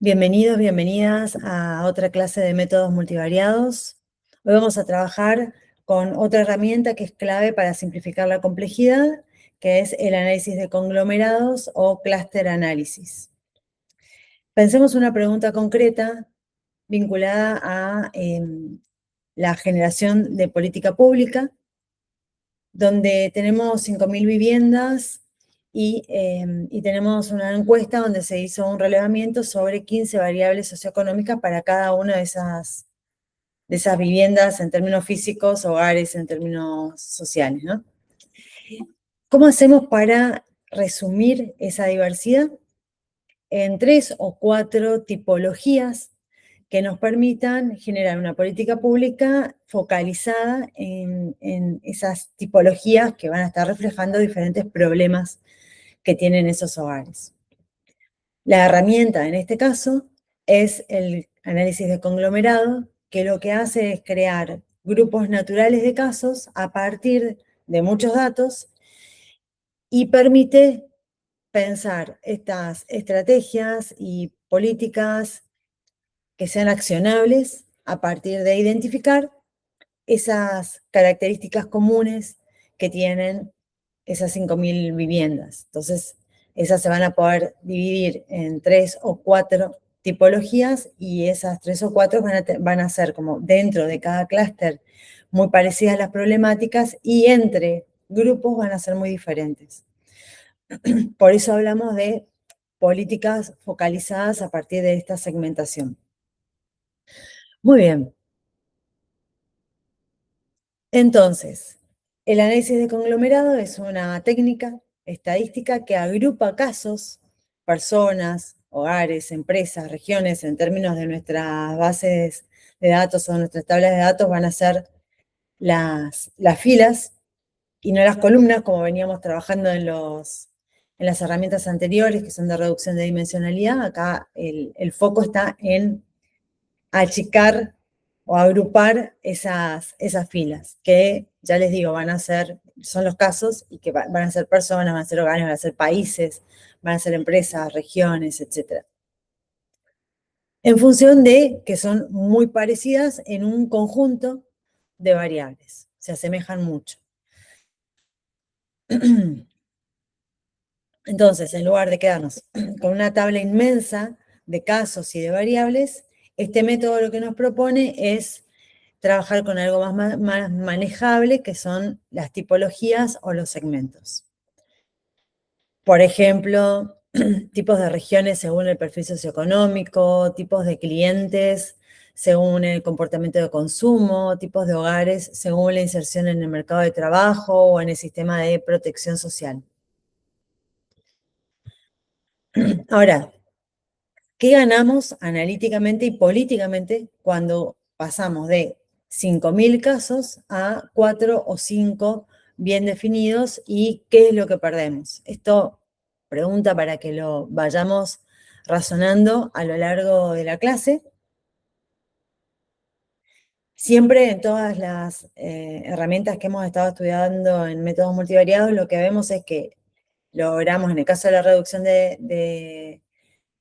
Bienvenidos, bienvenidas a otra clase de métodos multivariados. Hoy vamos a trabajar con otra herramienta que es clave para simplificar la complejidad, que es el análisis de conglomerados o cluster análisis. Pensemos una pregunta concreta vinculada a la generación de política pública, donde tenemos 5.000 viviendas y tenemos una encuesta donde se hizo un relevamiento sobre 15 variables socioeconómicas para cada una de esas viviendas en términos físicos, hogares en términos sociales, ¿no? ¿Cómo hacemos para resumir esa diversidad en 3 o 4 tipologías que nos permitan generar una política pública focalizada en esas tipologías que van a estar reflejando diferentes problemas que tienen esos hogares? La herramienta en este caso es el análisis de conglomerado, que lo que hace es crear grupos naturales de casos a partir de muchos datos y permite pensar estas estrategias y políticas que sean accionables a partir de identificar esas características comunes que tienen esas 5.000 viviendas. Entonces, esas se van a poder dividir en 3 o 4 tipologías y esas 3 o 4 van a ser como dentro de cada clúster muy parecidas las problemáticas y entre grupos van a ser muy diferentes. Por eso hablamos de políticas focalizadas a partir de esta segmentación. Muy bien. Entonces, el análisis de conglomerado es una técnica estadística que agrupa casos, personas, hogares, empresas, regiones, en términos de nuestras bases de datos o nuestras tablas de datos van a ser las filas y no las columnas, como veníamos trabajando en las herramientas anteriores, que son de reducción de dimensionalidad. Acá el foco está en achicar o agrupar esas filas, que ya les digo, son los casos y que van a ser personas, van a ser hogares, van a ser países, van a ser empresas, regiones, etc. En función de que son muy parecidas en un conjunto de variables, se asemejan mucho. Entonces, en lugar de quedarnos con una tabla inmensa de casos y de variables, este método lo que nos propone es trabajar con algo más manejable, que son las tipologías o los segmentos. Por ejemplo, tipos de regiones según el perfil socioeconómico, tipos de clientes según el comportamiento de consumo, tipos de hogares según la inserción en el mercado de trabajo o en el sistema de protección social. Ahora, ¿qué ganamos analíticamente y políticamente cuando pasamos de 5.000 casos a 4 o 5 bien definidos y qué es lo que perdemos? Esto pregunta para que lo vayamos razonando a lo largo de la clase. Siempre en todas las herramientas que hemos estado estudiando en métodos multivariados, lo que vemos es que logramos, en el caso de la reducción de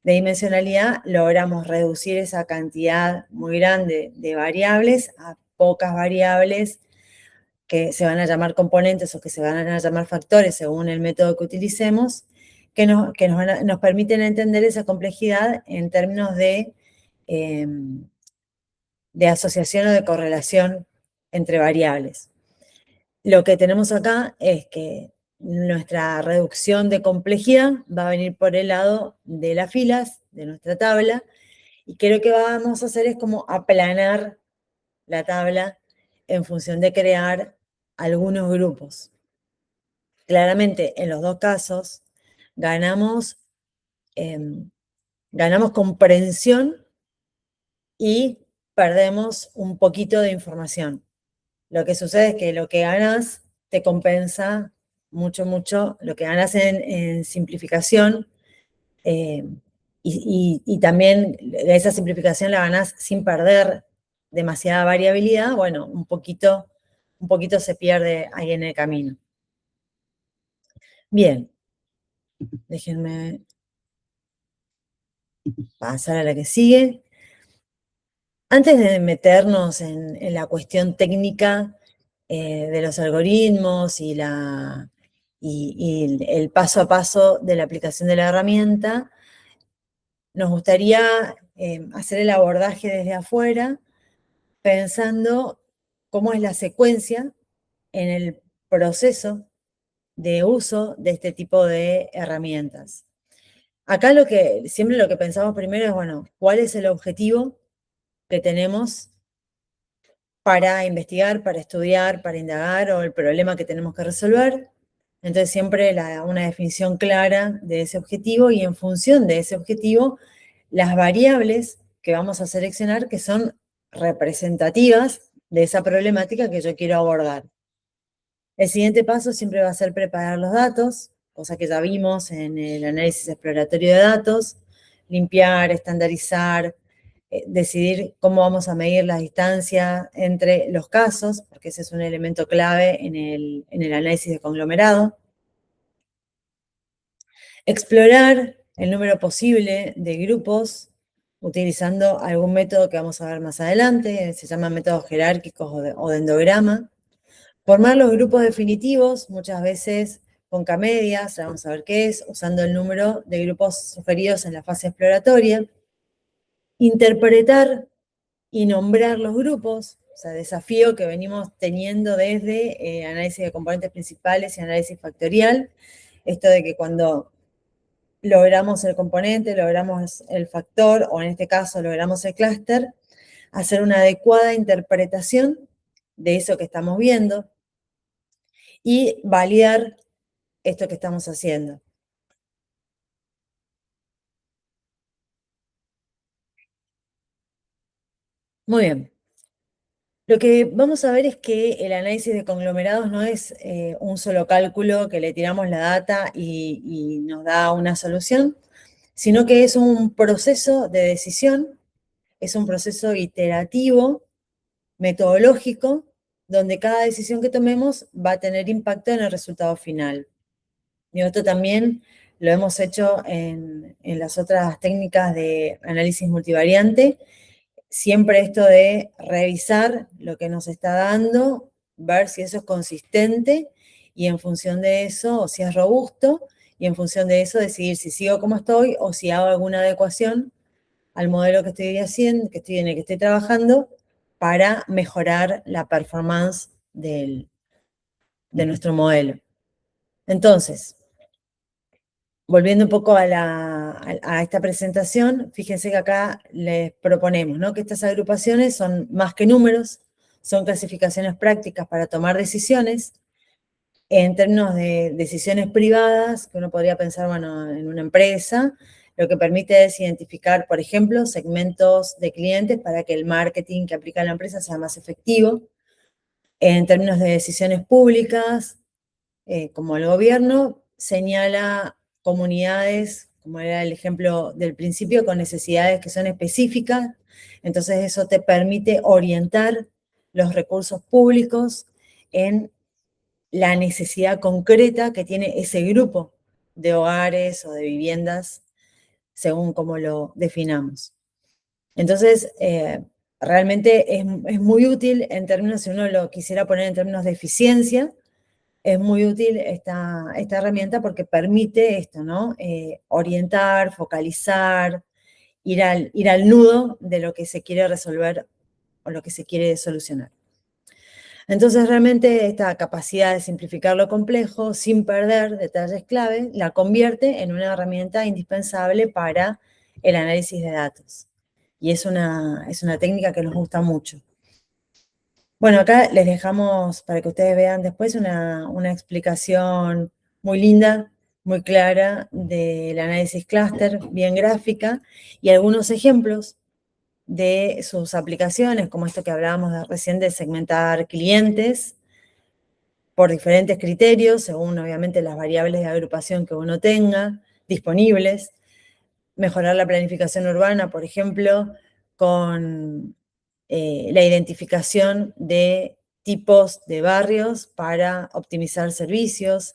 dimensionalidad, logramos reducir esa cantidad muy grande de variables a pocas variables que se van a llamar componentes o que se van a llamar factores según el método que utilicemos, que nos permiten entender esa complejidad en términos de asociación o de correlación entre variables. Lo que tenemos acá es que nuestra reducción de complejidad va a venir por el lado de las filas de nuestra tabla, y que lo que vamos a hacer es como aplanar la tabla en función de crear algunos grupos. Claramente, en los dos casos, ganamos comprensión y perdemos un poquito de información. Lo que sucede es que lo que ganas te compensa mucho, mucho. Lo que ganas en simplificación, y también esa simplificación la ganás sin perder demasiada variabilidad, bueno, un poquito se pierde ahí en el camino. Bien, déjenme. pasar a la que sigue. Antes de meternos en la cuestión técnica de los algoritmos y el paso a paso de la aplicación de la herramienta, nos gustaría hacer el abordaje desde afuera, pensando cómo es la secuencia en el proceso de uso de este tipo de herramientas. Acá siempre lo que pensamos primero es, bueno, ¿cuál es el objetivo que tenemos para investigar, para estudiar, para indagar o el problema que tenemos que resolver? Entonces siempre una definición clara de ese objetivo y en función de ese objetivo, las variables que vamos a seleccionar que son representativas de esa problemática que yo quiero abordar. El siguiente paso siempre va a ser preparar los datos, cosa que ya vimos en el análisis exploratorio de datos, limpiar, estandarizar, decidir cómo vamos a medir la distancia entre los casos, porque ese es un elemento clave en el análisis de conglomerado. Explorar el número posible de grupos utilizando algún método que vamos a ver más adelante, se llaman métodos jerárquicos o de endograma. Formar los grupos definitivos, muchas veces con K-medias, ya vamos a ver qué es, usando el número de grupos sugeridos en la fase exploratoria. Interpretar y nombrar los grupos, o sea, desafío que venimos teniendo desde análisis de componentes principales y análisis factorial. Esto de que cuando logramos el componente, logramos el factor, o en este caso logramos el clúster, hacer una adecuada interpretación de eso que estamos viendo y validar esto que estamos haciendo. Muy bien. Lo que vamos a ver es que el análisis de conglomerados no es un solo cálculo que le tiramos la data y nos da una solución, sino que es un proceso de decisión, es un proceso iterativo, metodológico, donde cada decisión que tomemos va a tener impacto en el resultado final. Y esto también lo hemos hecho en las otras técnicas de análisis multivariante. Siempre esto de revisar lo que nos está dando, ver si eso es consistente y en función de eso, o si es robusto, y en función de eso decidir si sigo como estoy o si hago alguna adecuación al modelo que estoy haciendo, en el que estoy trabajando, para mejorar la performance de nuestro modelo. Entonces, volviendo un poco a esta presentación, fíjense que acá les proponemos, ¿no?, que estas agrupaciones son más que números, son clasificaciones prácticas para tomar decisiones. En términos de decisiones privadas, que uno podría pensar, bueno, en una empresa, lo que permite es identificar, por ejemplo, segmentos de clientes para que el marketing que aplica la empresa sea más efectivo. En términos de decisiones públicas, como el gobierno, señala comunidades, como era el ejemplo del principio, con necesidades que son específicas. Entonces eso te permite orientar los recursos públicos en la necesidad concreta que tiene ese grupo de hogares o de viviendas, según cómo lo definamos. Entonces, realmente es muy útil en términos, si uno lo quisiera poner en términos de eficiencia, es muy útil esta herramienta porque permite esto, ¿no? Orientar, focalizar, ir al nudo de lo que se quiere resolver o lo que se quiere solucionar. Entonces, realmente esta capacidad de simplificar lo complejo sin perder detalles clave la convierte en una herramienta indispensable para el análisis de datos. Y es una técnica que nos gusta mucho. Bueno, acá les dejamos para que ustedes vean después una explicación muy linda, muy clara del análisis clúster, bien gráfica, y algunos ejemplos de sus aplicaciones, como esto que hablábamos recién de segmentar clientes por diferentes criterios, según obviamente las variables de agrupación que uno tenga disponibles. Mejorar la planificación urbana, por ejemplo, con la identificación de tipos de barrios para optimizar servicios.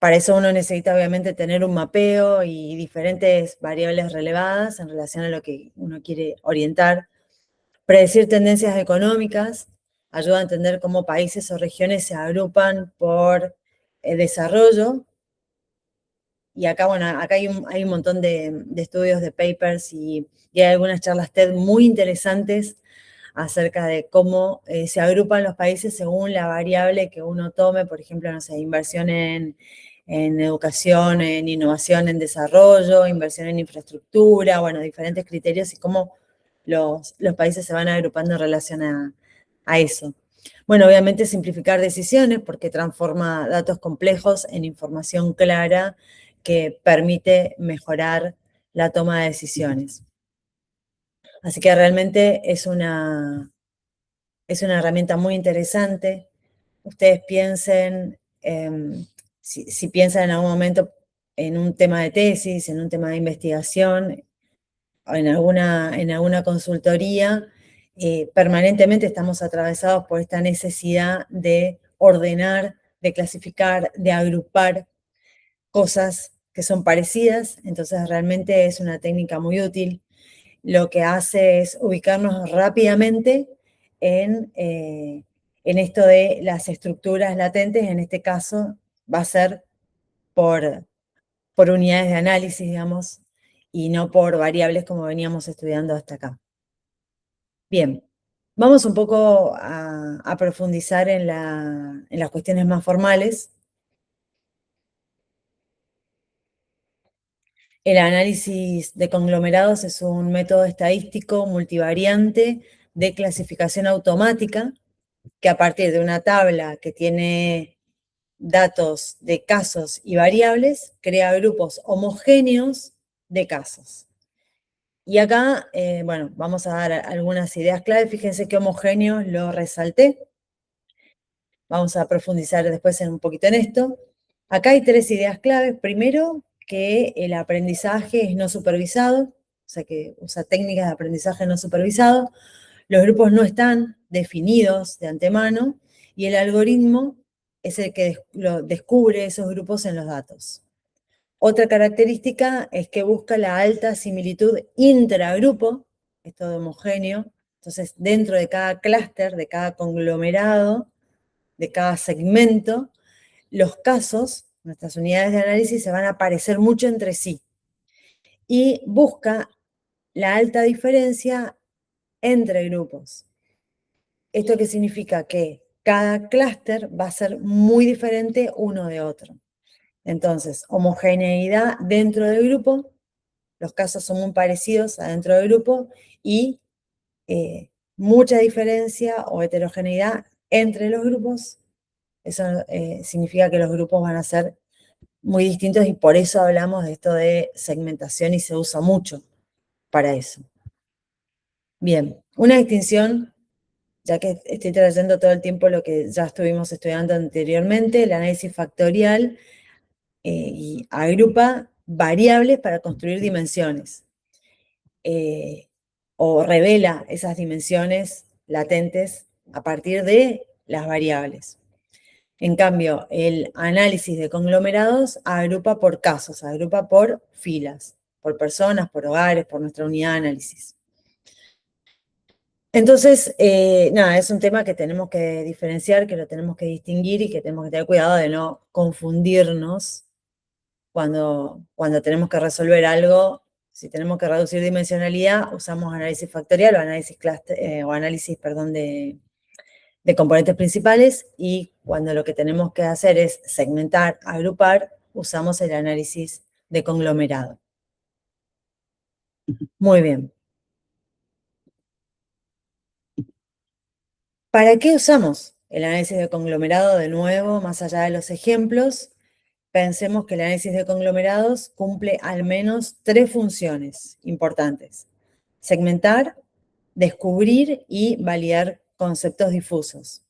Para eso uno necesita obviamente tener un mapeo y diferentes variables relevadas en relación a lo que uno quiere orientar. Predecir tendencias económicas ayuda a entender cómo países o regiones se agrupan por desarrollo. Y acá, bueno, acá hay un montón de estudios, de papers y hay algunas charlas TED muy interesantes acerca de cómo se agrupan los países según la variable que uno tome, por ejemplo, no sé, inversión en educación, en innovación, en desarrollo, inversión en infraestructura, bueno, diferentes criterios y cómo los países se van agrupando en relación a eso. Bueno, obviamente simplificar decisiones porque transforma datos complejos en información clara que permite mejorar la toma de decisiones. Así que realmente es una herramienta muy interesante. Ustedes piensen, si piensan en algún momento en un tema de tesis, en un tema de investigación, o en alguna consultoría, permanentemente estamos atravesados por esta necesidad de ordenar, de clasificar, de agrupar cosas que son parecidas, entonces realmente es una técnica muy útil. Lo que hace es ubicarnos rápidamente en esto de las estructuras latentes, en este caso va a ser por, por unidades de análisis, digamos, y no por variables como veníamos estudiando hasta acá. Bien, vamos un poco a profundizar en las cuestiones más formales. El análisis de conglomerados es un método estadístico multivariante de clasificación automática que a partir de una tabla que tiene datos de casos y variables, crea grupos homogéneos de casos. Y acá, bueno, vamos a dar algunas ideas clave. Fíjense qué homogéneos lo resalté. Vamos a profundizar después un poquito en esto. Acá hay 3 ideas claves. Primero, que el aprendizaje es no supervisado, o sea que usa técnicas de aprendizaje no supervisado. Los grupos no están definidos de antemano y el algoritmo es el que descubre esos grupos en los datos. Otra característica es que busca la alta similitud intragrupo, esto de homogéneo. Entonces, dentro de cada clúster, de cada conglomerado, de cada segmento, los casos, nuestras unidades de análisis, se van a parecer mucho entre sí. Y busca la alta diferencia entre grupos. ¿Esto qué significa? Que cada clúster va a ser muy diferente uno de otro. Entonces, homogeneidad dentro del grupo, los casos son muy parecidos adentro del grupo y mucha diferencia o heterogeneidad entre los grupos. Eso significa que los grupos van a ser muy distintos y por eso hablamos de esto de segmentación y se usa mucho para eso. Bien, una distinción, ya que estoy trayendo todo el tiempo lo que ya estuvimos estudiando anteriormente, el análisis factorial y agrupa variables para construir dimensiones o revela esas dimensiones latentes a partir de las variables. En cambio, el análisis de conglomerados agrupa por casos, agrupa por filas, por personas, por hogares, por nuestra unidad de análisis. Entonces, nada, es un tema que tenemos que diferenciar, que lo tenemos que distinguir y que tenemos que tener cuidado de no confundirnos cuando tenemos que resolver algo. Si tenemos que reducir dimensionalidad, usamos análisis factorial o análisis, perdón, de componentes principales, y cuando lo que tenemos que hacer es segmentar, agrupar, usamos el análisis de conglomerado. Muy bien. ¿Para qué usamos el análisis de conglomerado? De nuevo, más allá de los ejemplos, pensemos que el análisis de conglomerados cumple al menos 3 funciones importantes: segmentar, descubrir y validar conceptos difusos.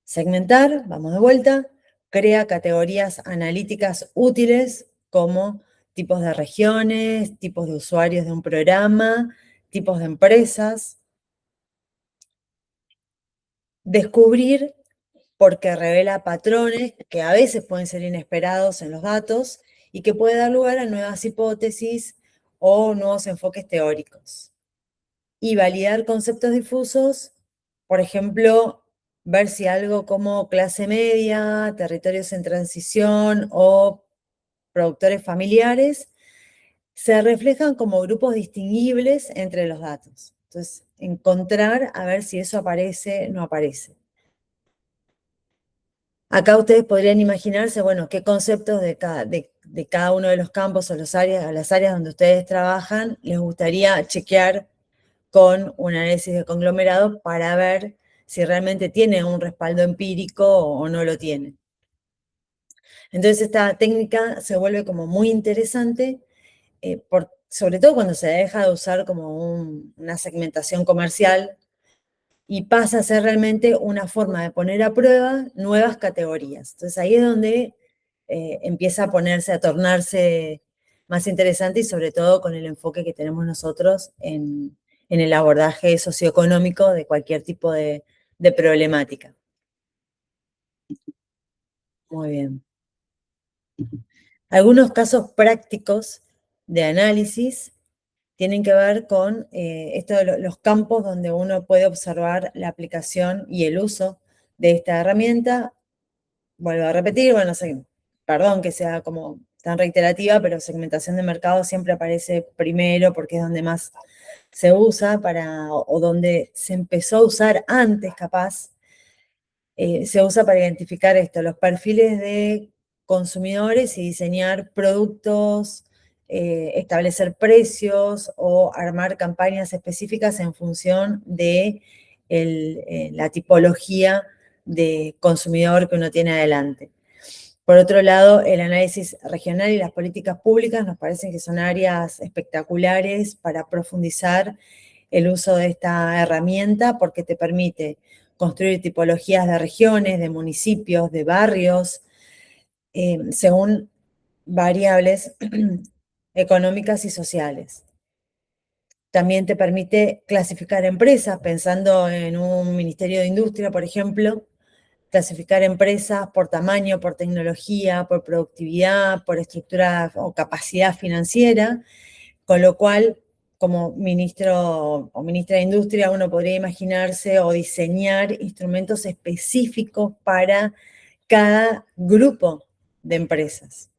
Segmentar, vamos de vuelta, crea categorías analíticas útiles como tipos de regiones, tipos de usuarios de un programa, tipos de empresas. Descubrir porque revela patrones que a veces pueden ser inesperados en los datos y que puede dar lugar a nuevas hipótesis o nuevos enfoques teóricos. Y validar conceptos difusos, por ejemplo, ver si algo como clase media, territorios en transición o productores familiares se reflejan como grupos distinguibles entre los datos. Entonces, encontrar a ver si eso aparece o no aparece. Acá ustedes podrían imaginarse, bueno, qué conceptos de cada uno de los campos o las áreas donde ustedes trabajan les gustaría chequear con un análisis de conglomerado para ver si realmente tiene un respaldo empírico o no lo tiene. Entonces esta técnica se vuelve como muy interesante, sobre todo cuando se deja de usar como una segmentación comercial y pasa a ser realmente una forma de poner a prueba nuevas categorías. Entonces ahí es donde empieza a ponerse, a tornarse más interesante y sobre todo con el enfoque que tenemos nosotros en el abordaje socioeconómico de cualquier tipo de problemática. Muy bien. Algunos casos prácticos de análisis tienen que ver con esto de los campos donde uno puede observar la aplicación y el uso de esta herramienta. Vuelvo a repetir, bueno, perdón que sea como tan reiterativa, pero segmentación de mercado siempre aparece primero porque es donde más se usa o donde se empezó a usar antes, capaz. Se usa para identificar los perfiles de consumidores y diseñar productos, establecer precios o armar campañas específicas en función de la tipología de consumidor que uno tiene adelante. Por otro lado, el análisis regional y las políticas públicas nos parecen que son áreas espectaculares para profundizar el uso de esta herramienta porque te permite construir tipologías de regiones, de municipios, de barrios, según variables económicas y sociales. También te permite clasificar empresas, pensando en un ministerio de industria, por ejemplo, clasificar empresas por tamaño, por tecnología, por productividad, por estructura o capacidad financiera, con lo cual, como ministro o ministra de Industria, uno podría imaginarse o diseñar instrumentos específicos para cada grupo de empresas.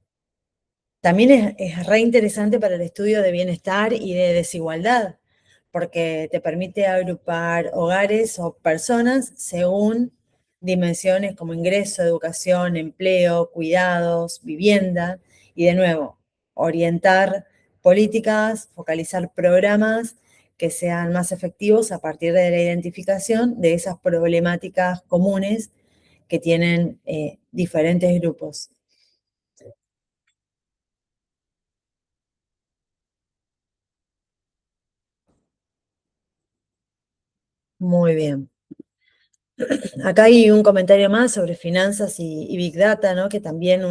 También es re interesante para el estudio de bienestar y de desigualdad, porque te permite agrupar hogares o personas según dimensiones como ingreso, educación, empleo, cuidados, vivienda, y de nuevo, orientar políticas, focalizar programas que sean más efectivos a partir de la identificación de esas problemáticas comunes que tienen diferentes grupos. Muy bien. Acá hay un comentario más sobre finanzas y Big Data, ¿no? Que también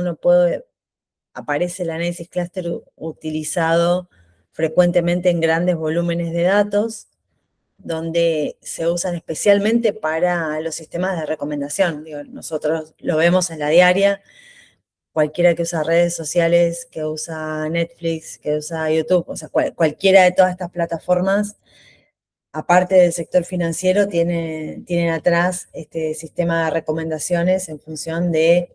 aparece el análisis clúster utilizado frecuentemente en grandes volúmenes de datos, donde se usan especialmente para los sistemas de recomendación. Digo, nosotros lo vemos en la diaria, cualquiera que usa redes sociales, que usa Netflix, que usa YouTube, o sea, cualquiera de todas estas plataformas aparte del sector financiero, tienen atrás este sistema de recomendaciones en función en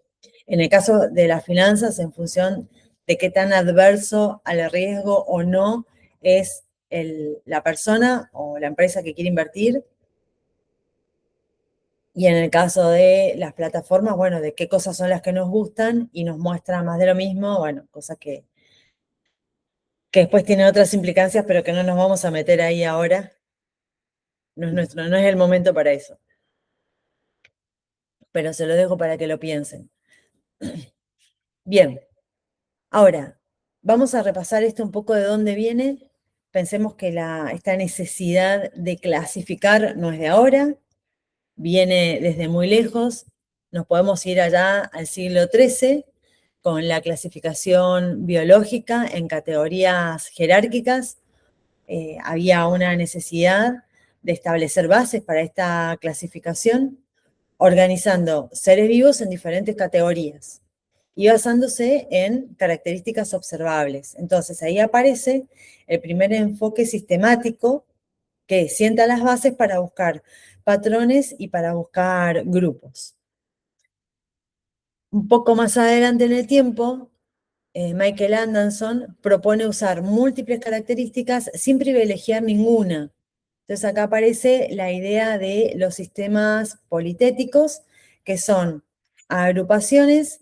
el caso de las finanzas, en función de qué tan adverso al riesgo o no es la persona o la empresa que quiere invertir. Y en el caso de las plataformas, bueno, de qué cosas son las que nos gustan y nos muestra más de lo mismo, bueno, cosas que después tienen otras implicancias, pero que no nos vamos a meter ahí ahora. No es el momento para eso. Pero se lo dejo para que lo piensen. Bien, ahora, vamos a repasar esto un poco de dónde viene. Pensemos que esta necesidad de clasificar no es de ahora, viene desde muy lejos. Nos podemos ir allá al siglo XIII con la clasificación biológica en categorías jerárquicas. Había una necesidad de establecer bases para esta clasificación. organizando seres vivos en diferentes categorías y basándose en características observables. Entonces ahí aparece el primer enfoque sistemático que sienta las bases para buscar patrones y para buscar grupos. Un poco más adelante en el tiempo, Michael Anderson propone usar múltiples características sin privilegiar ninguna. Entonces acá aparece la idea de los sistemas politéticos, que son agrupaciones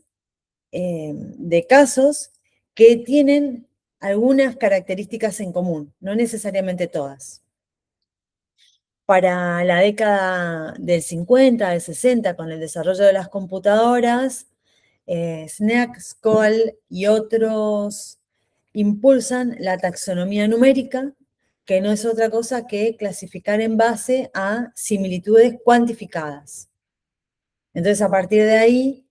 de casos que tienen algunas características en común, no necesariamente todas. Para la década del 50, del 60, con el desarrollo de las computadoras, Snack, Skoll y otros impulsan la taxonomía numérica, que no es otra cosa que clasificar en base a similitudes cuantificadas. Entonces, a partir de ahí,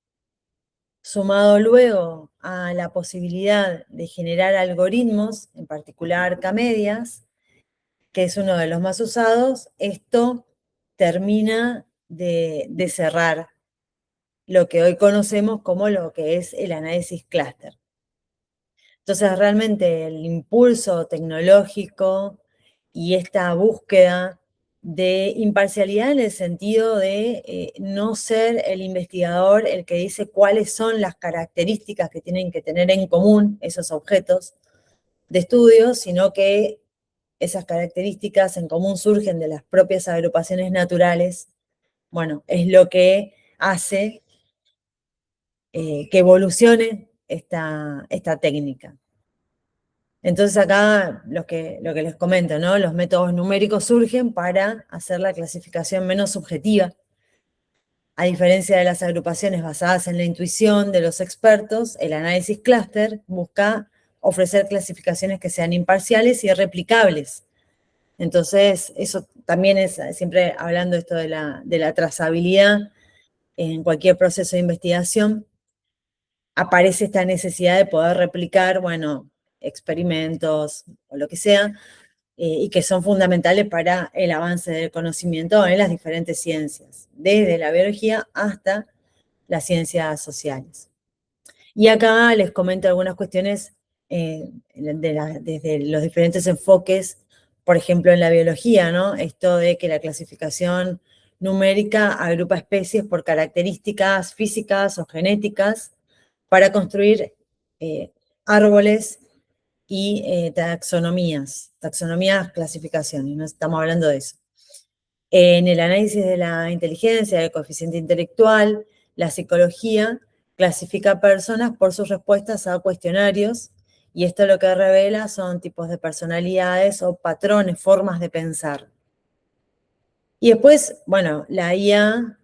sumado luego a la posibilidad de generar algoritmos, en particular Arcamedias, que es uno de los más usados, esto termina de cerrar lo que hoy conocemos como lo que es el análisis clúster. Entonces, realmente el impulso tecnológico y esta búsqueda de imparcialidad en el sentido de no ser el investigador el que dice cuáles son las características que tienen que tener en común esos objetos de estudio, sino que esas características en común surgen de las propias agrupaciones naturales. Bueno, es lo que hace que evolucione esta técnica. Entonces acá lo que les comento, ¿no? Los métodos numéricos surgen para hacer la clasificación menos subjetiva, a diferencia de las agrupaciones basadas en la intuición de los expertos. El análisis clúster busca ofrecer clasificaciones que sean imparciales y replicables. Entonces, eso también es, siempre hablando esto de la trazabilidad en cualquier proceso de investigación, aparece esta necesidad de poder replicar, bueno, experimentos o lo que sea, y que son fundamentales para el avance del conocimiento en las diferentes ciencias, desde la biología hasta las ciencias sociales. Y acá les comento algunas cuestiones desde los diferentes enfoques, por ejemplo, en la biología, ¿no? Esto de que la clasificación numérica agrupa especies por características físicas o genéticas para construir eh, árboles y taxonomías, clasificaciones, no estamos hablando de eso. En el análisis de la inteligencia, del coeficiente intelectual, la psicología clasifica a personas por sus respuestas a cuestionarios, y esto lo que revela son tipos de personalidades o patrones, formas de pensar. Y después, bueno, la IA,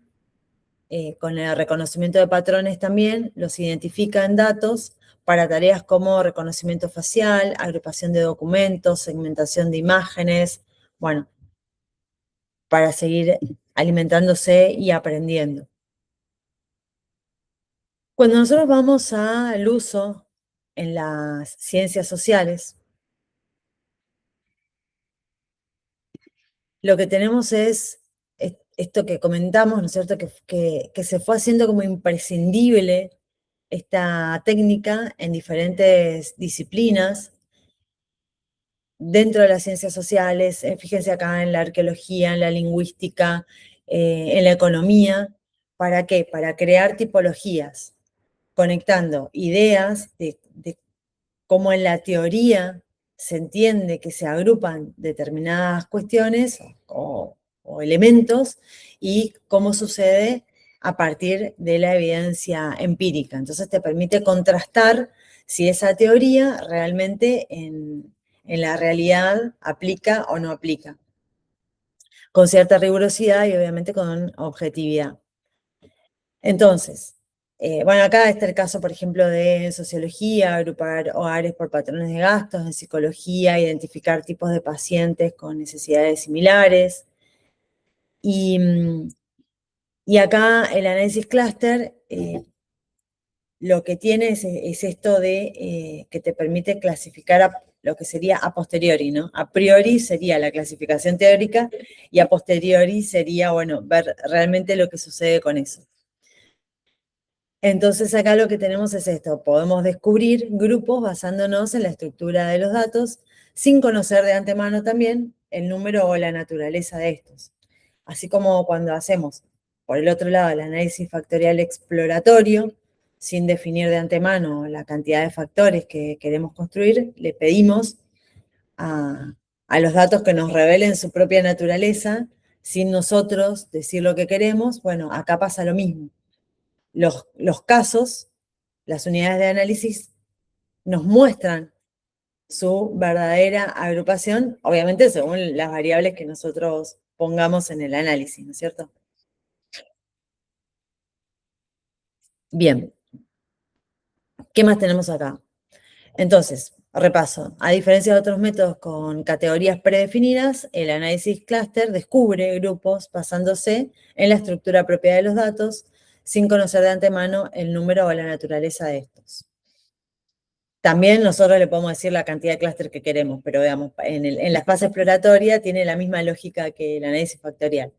con el reconocimiento de patrones también, los identifica en datos para tareas como reconocimiento facial, agrupación de documentos, segmentación de imágenes, bueno, para seguir alimentándose y aprendiendo. Cuando nosotros vamos al uso en las ciencias sociales, lo que tenemos es esto que comentamos, ¿no es cierto?, que se fue haciendo como imprescindible esta técnica en diferentes disciplinas dentro de las ciencias sociales. Fíjense acá en la arqueología, en la lingüística, en la economía. ¿Para qué? Para crear tipologías, conectando ideas de cómo en la teoría se entiende que se agrupan determinadas cuestiones o elementos y cómo sucede a partir de la evidencia empírica. Entonces te permite contrastar si esa teoría realmente en la realidad aplica o no aplica, con cierta rigurosidad y obviamente con objetividad. Entonces, bueno, acá está el caso, por ejemplo, de sociología, agrupar hogares por patrones de gastos, en psicología, identificar tipos de pacientes con necesidades similares. Y acá el análisis clúster lo que tiene es esto de que te permite clasificar lo que sería a posteriori, ¿no? A priori sería la clasificación teórica y a posteriori sería, bueno, ver realmente lo que sucede con eso. Entonces acá lo que tenemos es esto, podemos descubrir grupos basándonos en la estructura de los datos sin conocer de antemano también el número o la naturaleza de estos. Así como cuando hacemos, por el otro lado, el análisis factorial exploratorio, sin definir de antemano la cantidad de factores que queremos construir, le pedimos a los datos que nos revelen su propia naturaleza, sin nosotros decir lo que queremos. Bueno, acá pasa lo mismo. Los casos, las unidades de análisis, nos muestran su verdadera agrupación, obviamente según las variables que nosotros pongamos en el análisis, ¿no es cierto? Bien, ¿qué más tenemos acá? Entonces, repaso. A diferencia de otros métodos con categorías predefinidas, el análisis clúster descubre grupos basándose en la estructura propia de los datos, sin conocer de antemano el número o la naturaleza de estos. También nosotros le podemos decir la cantidad de clúster que queremos, pero veamos, en la fase exploratoria tiene la misma lógica que el análisis factorial.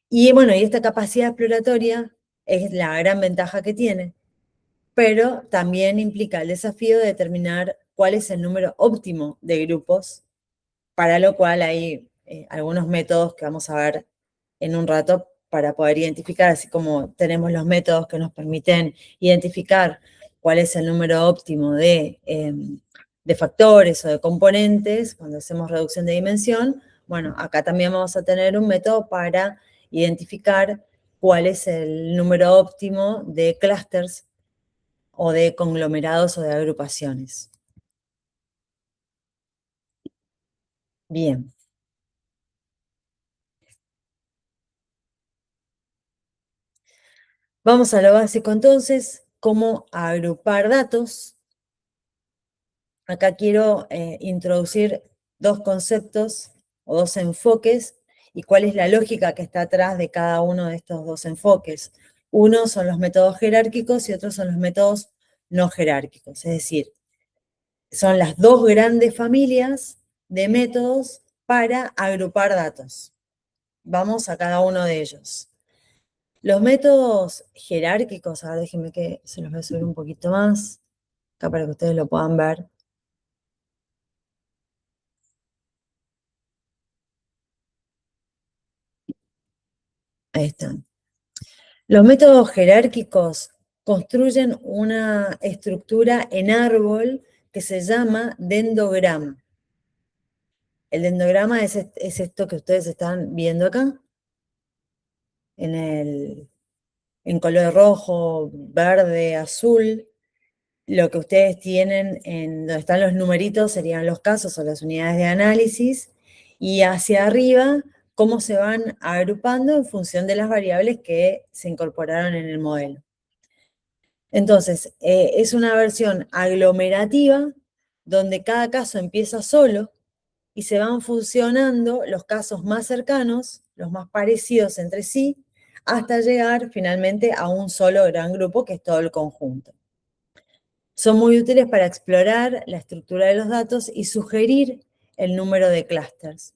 Y bueno, y esta capacidad exploratoria es la gran ventaja que tiene, pero también implica el desafío de determinar cuál es el número óptimo de grupos, para lo cual hay algunos métodos que vamos a ver en un rato para poder identificar, así como tenemos los métodos que nos permiten identificar cuál es el número óptimo de factores o de componentes cuando hacemos reducción de dimensión. Bueno, acá también vamos a tener un método para identificar cuál es el número óptimo de clústeres o de conglomerados o de agrupaciones. Bien. Vamos a lo básico entonces, cómo agrupar datos. Acá quiero introducir dos conceptos o dos enfoques y cuál es la lógica que está atrás de cada uno de estos dos enfoques. Uno son los métodos jerárquicos y otros son los métodos no jerárquicos, es decir, son las dos grandes familias de métodos para agrupar datos. Vamos a cada uno de ellos. Los métodos jerárquicos, a ver, déjenme que se los voy a subir un poquito más, acá para que ustedes lo puedan ver. Ahí están. Los métodos jerárquicos construyen una estructura en árbol que se llama dendrograma. El dendrograma es esto que ustedes están viendo acá, en color rojo, verde, azul. Lo que ustedes tienen en donde están los numeritos serían los casos o las unidades de análisis, y hacia arriba cómo se van agrupando en función de las variables que se incorporaron en el modelo. Entonces, es una versión aglomerativa donde cada caso empieza solo y se van fusionando los casos más cercanos, los más parecidos entre sí, hasta llegar finalmente a un solo gran grupo que es todo el conjunto. Son muy útiles para explorar la estructura de los datos y sugerir el número de clústeres.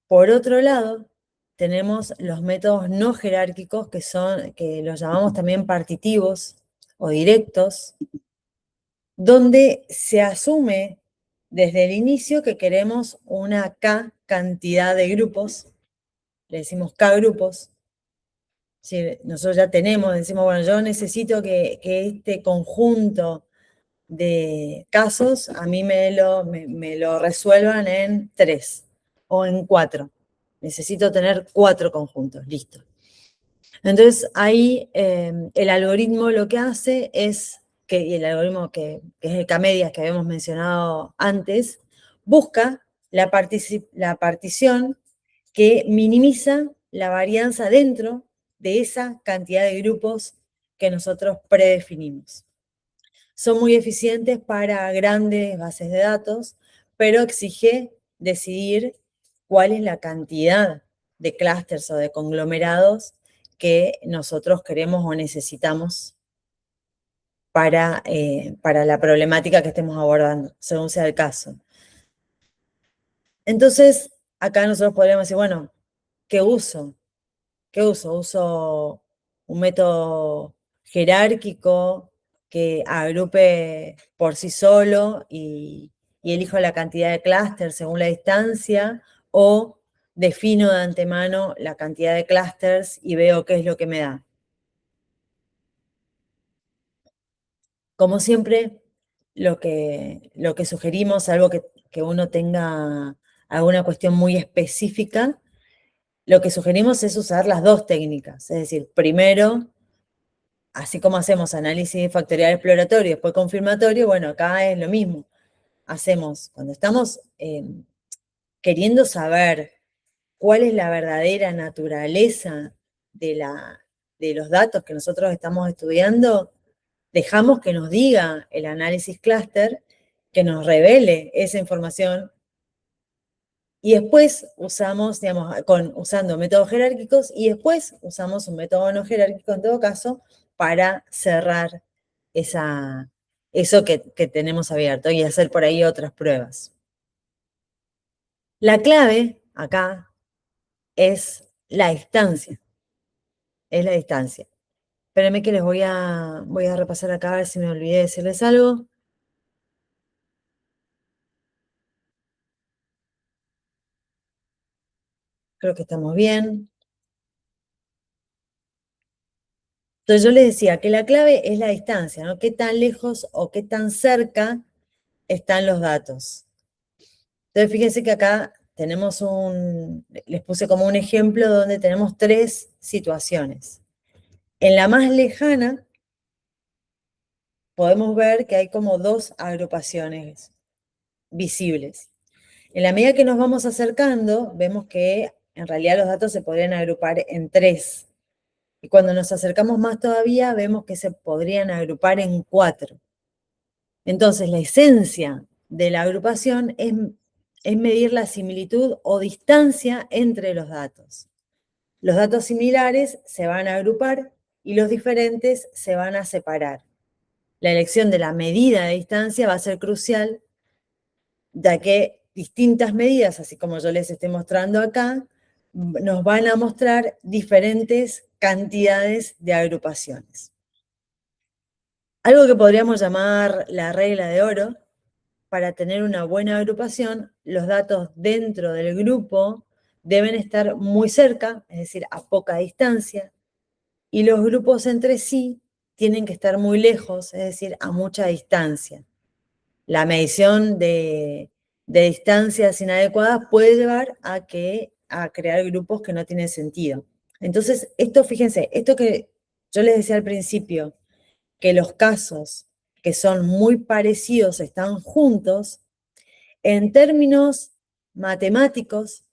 Por otro lado, tenemos los métodos no jerárquicos, que los llamamos también partitivos o directos, donde se asume desde el inicio que queremos una K cantidad de grupos, le decimos K grupos. Si nosotros ya tenemos, decimos, bueno, yo necesito que este conjunto de casos a mí me lo resuelvan en 3 o en 4. Necesito tener 4 conjuntos, listo. Entonces ahí el algoritmo lo que hace es, y el algoritmo que es el K-medias que habíamos mencionado antes, busca la partición que minimiza la varianza dentro de esa cantidad de grupos que nosotros predefinimos. Son muy eficientes para grandes bases de datos, pero exige decidir cuál es la cantidad de clústeres o de conglomerados que nosotros queremos o necesitamos para la problemática que estemos abordando, según sea el caso. Entonces, acá nosotros podríamos decir, bueno, ¿qué uso? ¿Qué uso? Uso un método jerárquico que agrupe por sí solo y elijo la cantidad de clústeres según la distancia, o defino de antemano la cantidad de clústeres y veo qué es lo que me da. Como siempre, lo que sugerimos, algo que uno tenga alguna cuestión muy específica, lo que sugerimos es usar las dos técnicas. Es decir, primero, así como hacemos análisis factorial exploratorio y después confirmatorio, bueno, acá es lo mismo. Hacemos, cuando estamos queriendo saber cuál es la verdadera naturaleza de los datos que nosotros estamos estudiando, dejamos que nos diga el análisis clúster, que nos revele esa información, y después usamos, digamos, usando métodos jerárquicos, y después usamos un método no jerárquico en todo caso para cerrar eso que tenemos abierto y hacer por ahí otras pruebas. La clave acá es la distancia, es la distancia. Espérenme que voy a repasar acá a ver si me olvidé de decirles algo. Creo que estamos bien. Entonces yo les decía que la clave es la distancia, ¿no? Qué tan lejos o qué tan cerca están los datos. Entonces fíjense que acá tenemos les puse como un ejemplo donde tenemos tres situaciones. En la más lejana podemos ver que hay como dos agrupaciones visibles. En la medida que nos vamos acercando, vemos que en realidad los datos se podrían agrupar en tres. Y cuando nos acercamos más todavía, vemos que se podrían agrupar en cuatro. Entonces, la esencia de la agrupación es medir la similitud o distancia entre los datos. Los datos similares se van a agrupar y los diferentes se van a separar. La elección de la medida de distancia va a ser crucial, ya que distintas medidas, así como yo les estoy mostrando acá, nos van a mostrar diferentes cantidades de agrupaciones. Algo que podríamos llamar la regla de oro: para tener una buena agrupación, los datos dentro del grupo deben estar muy cerca, es decir, a poca distancia, y los grupos entre sí tienen que estar muy lejos, es decir, a mucha distancia. La medición de distancias inadecuadas puede llevar a crear grupos que no tienen sentido. Entonces, fíjense, esto que yo les decía al principio, que los casos que son muy parecidos están juntos, en términos matemáticos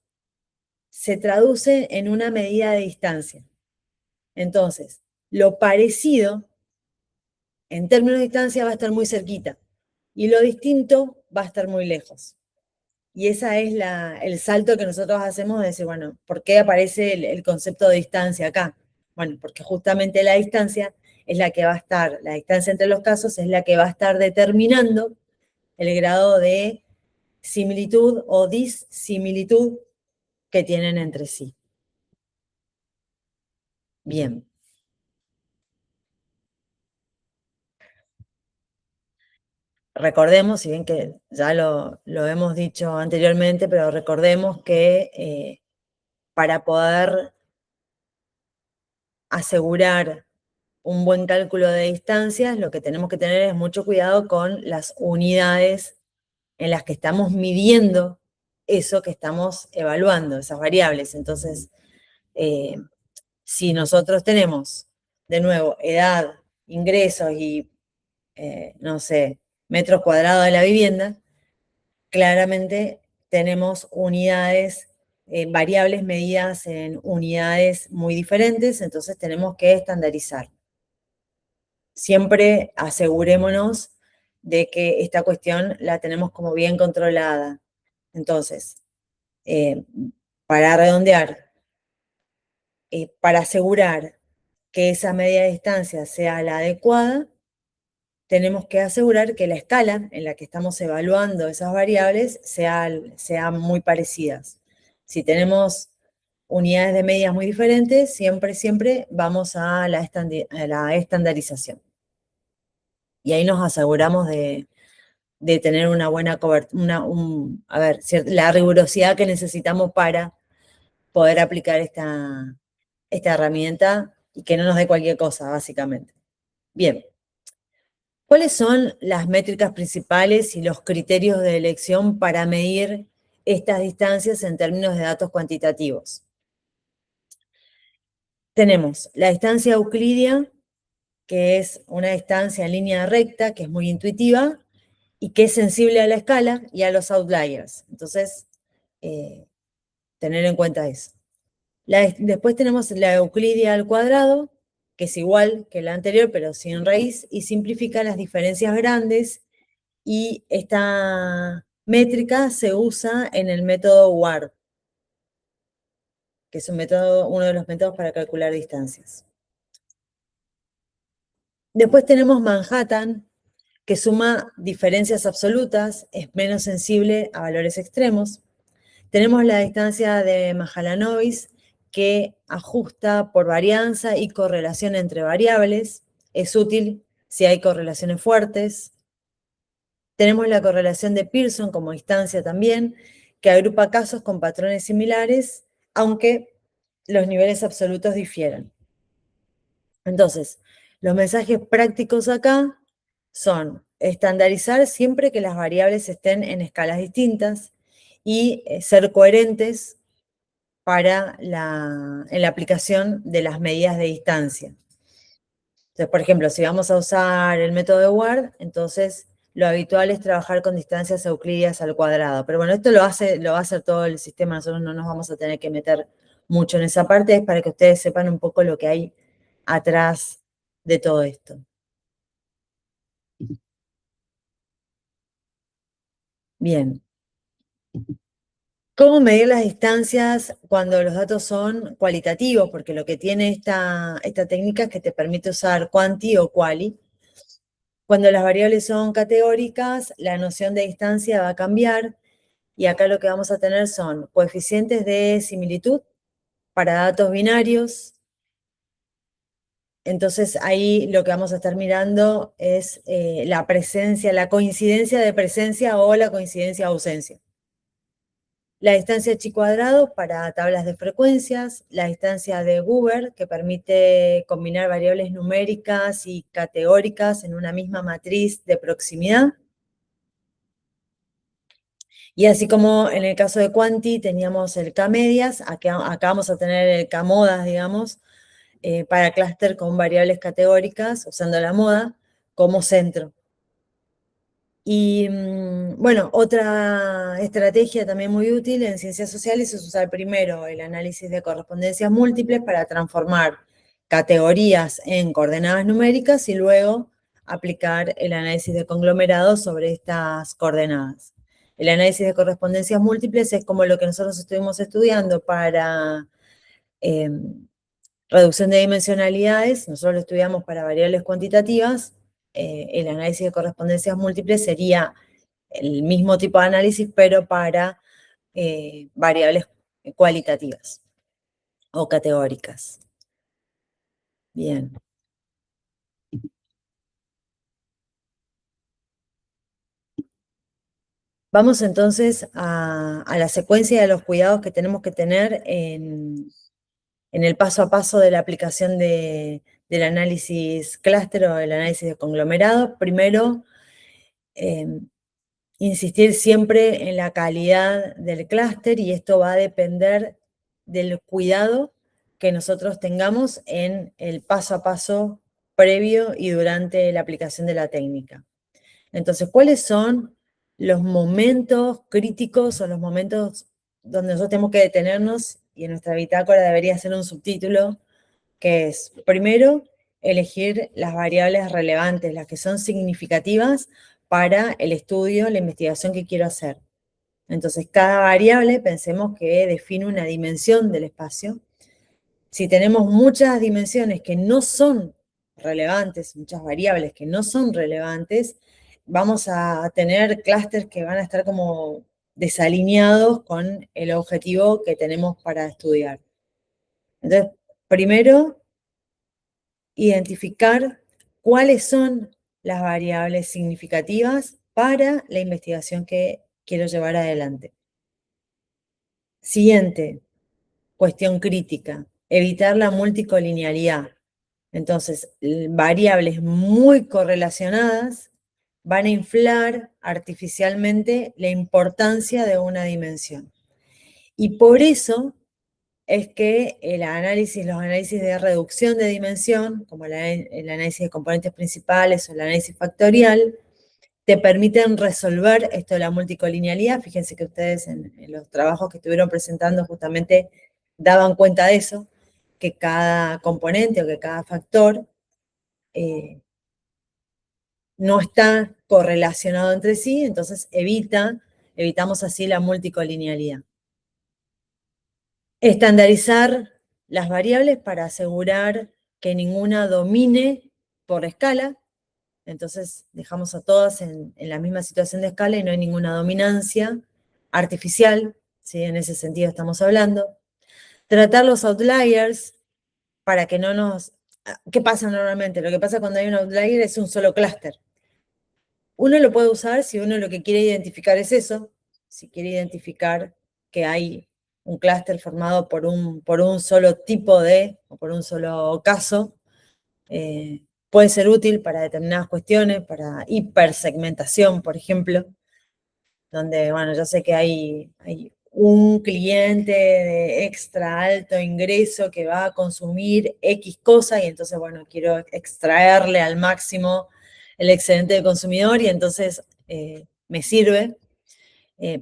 se traduce en una medida de distancia. Entonces, lo parecido en términos de distancia va a estar muy cerquita y lo distinto va a estar muy lejos. Y ese es el salto que nosotros hacemos de decir, bueno, ¿por qué aparece el concepto de distancia acá? Bueno, porque justamente la distancia es la que va a estar, la distancia entre los casos es la que va a estar determinando el grado de similitud o disimilitud que tienen entre sí. Bien. Recordemos, si bien que ya lo hemos dicho anteriormente, pero recordemos que para poder asegurar un buen cálculo de distancias, lo que tenemos que tener es mucho cuidado con las unidades en las que estamos midiendo eso que estamos evaluando, esas variables. Entonces, si nosotros tenemos, de nuevo, edad, ingresos y, no sé, metros cuadrados de la vivienda, claramente tenemos unidades, variables medidas en unidades muy diferentes, entonces tenemos que estandarizar. Siempre asegurémonos de que esta cuestión la tenemos como bien controlada. Entonces, eh, para redondear, para asegurar que esa media distancia sea la adecuada, tenemos que asegurar que la escala en la que estamos evaluando esas variables sean muy parecidas. Si tenemos unidades de medidas muy diferentes, siempre vamos a la estandarización. Y ahí nos aseguramos de tener una buena cobertura, la rigurosidad que necesitamos para poder aplicar esta herramienta y que no nos dé cualquier cosa, básicamente. Bien. ¿Cuáles son las métricas principales y los criterios de elección para medir estas distancias en términos de datos cuantitativos? Tenemos la distancia euclidia, que es una distancia en línea recta, que es muy intuitiva y que es sensible a la escala y a los outliers. Entonces, tener en cuenta eso. Después tenemos la euclidia al cuadrado, que es igual que la anterior, pero sin raíz, y simplifica las diferencias grandes, y esta métrica se usa en el método WARD, que es uno de los métodos para calcular distancias. Después tenemos Manhattan, que suma diferencias absolutas, es menos sensible a valores extremos. Tenemos la distancia de Mahalanobis, que ajusta por varianza y correlación entre variables. Es útil si hay correlaciones fuertes. Tenemos la correlación de Pearson como distancia también, que agrupa casos con patrones similares, aunque los niveles absolutos difieran. Entonces, los mensajes prácticos acá son estandarizar siempre que las variables estén en escalas distintas y ser coherentes en la aplicación de las medidas de distancia. Entonces, por ejemplo, si vamos a usar el método de WARD, entonces lo habitual es trabajar con distancias euclidias al cuadrado. Pero bueno, esto lo va a hacer todo el sistema, nosotros no nos vamos a tener que meter mucho en esa parte, es para que ustedes sepan un poco lo que hay atrás de todo esto. Bien. ¿Cómo medir las distancias cuando los datos son cualitativos? Porque lo que tiene esta técnica es que te permite usar quanti o quali. Cuando las variables son categóricas, la noción de distancia va a cambiar y acá lo que vamos a tener son coeficientes de similitud para datos binarios. Entonces ahí lo que vamos a estar mirando es la presencia, la coincidencia de presencia o la coincidencia de ausencia. La distancia chi cuadrado para tablas de frecuencias, la distancia de Goober, que permite combinar variables numéricas y categóricas en una misma matriz de proximidad. Y así como en el caso de Quanti teníamos el K-medias, acá vamos a tener el K-modas, digamos, para clúster con variables categóricas, usando la moda como centro. Y bueno, otra estrategia también muy útil en ciencias sociales es usar primero el análisis de correspondencias múltiples para transformar categorías en coordenadas numéricas y luego aplicar el análisis de conglomerados sobre estas coordenadas. El análisis de correspondencias múltiples es como lo que nosotros estuvimos estudiando para reducción de dimensionalidades, nosotros lo estudiamos para variables cuantitativas, el análisis de correspondencias múltiples sería el mismo tipo de análisis, pero para variables cualitativas o categóricas. Bien. Vamos entonces a la secuencia de los cuidados que tenemos que tener en el paso a paso de la aplicación del análisis clúster o el análisis de conglomerado. Primero, insistir siempre en la calidad del clúster y esto va a depender del cuidado que nosotros tengamos en el paso a paso previo y durante la aplicación de la técnica. Entonces, ¿cuáles son los momentos críticos o los momentos donde nosotros tenemos que detenernos? Y en nuestra bitácora debería ser un subtítulo que es, primero, elegir las variables relevantes, las que son significativas para el estudio, la investigación que quiero hacer. Entonces, cada variable, pensemos que define una dimensión del espacio. Si tenemos muchas dimensiones que no son relevantes, muchas variables que no son relevantes, vamos a tener clústeres que van a estar como desalineados con el objetivo que tenemos para estudiar. Entonces, primero, identificar cuáles son las variables significativas para la investigación que quiero llevar adelante. Siguiente, cuestión crítica, evitar la multicolinealidad. Entonces, variables muy correlacionadas van a inflar artificialmente la importancia de una dimensión. Y por eso es que los análisis de reducción de dimensión, como el análisis de componentes principales o el análisis factorial, te permiten resolver esto de la multicolinealidad. Fíjense que ustedes en los trabajos que estuvieron presentando justamente daban cuenta de eso, que cada componente o que cada factor no está correlacionado entre sí, entonces evitamos así la multicolinealidad. Estandarizar las variables para asegurar que ninguna domine por escala. Entonces dejamos a todas en la misma situación de escala y no hay ninguna dominancia artificial, ¿sí? En ese sentido estamos hablando. Tratar los outliers para que no nos... ¿Qué pasa normalmente? Lo que pasa cuando hay un outlier es un solo clúster. Uno lo puede usar si uno lo que quiere identificar es eso, si quiere identificar que hay un clúster formado por un solo tipo o por un solo caso, puede ser útil para determinadas cuestiones, para hipersegmentación, por ejemplo, donde, bueno, yo sé que hay un cliente de extra alto ingreso que va a consumir X cosa y entonces, bueno, quiero extraerle al máximo el excedente del consumidor y entonces me sirve.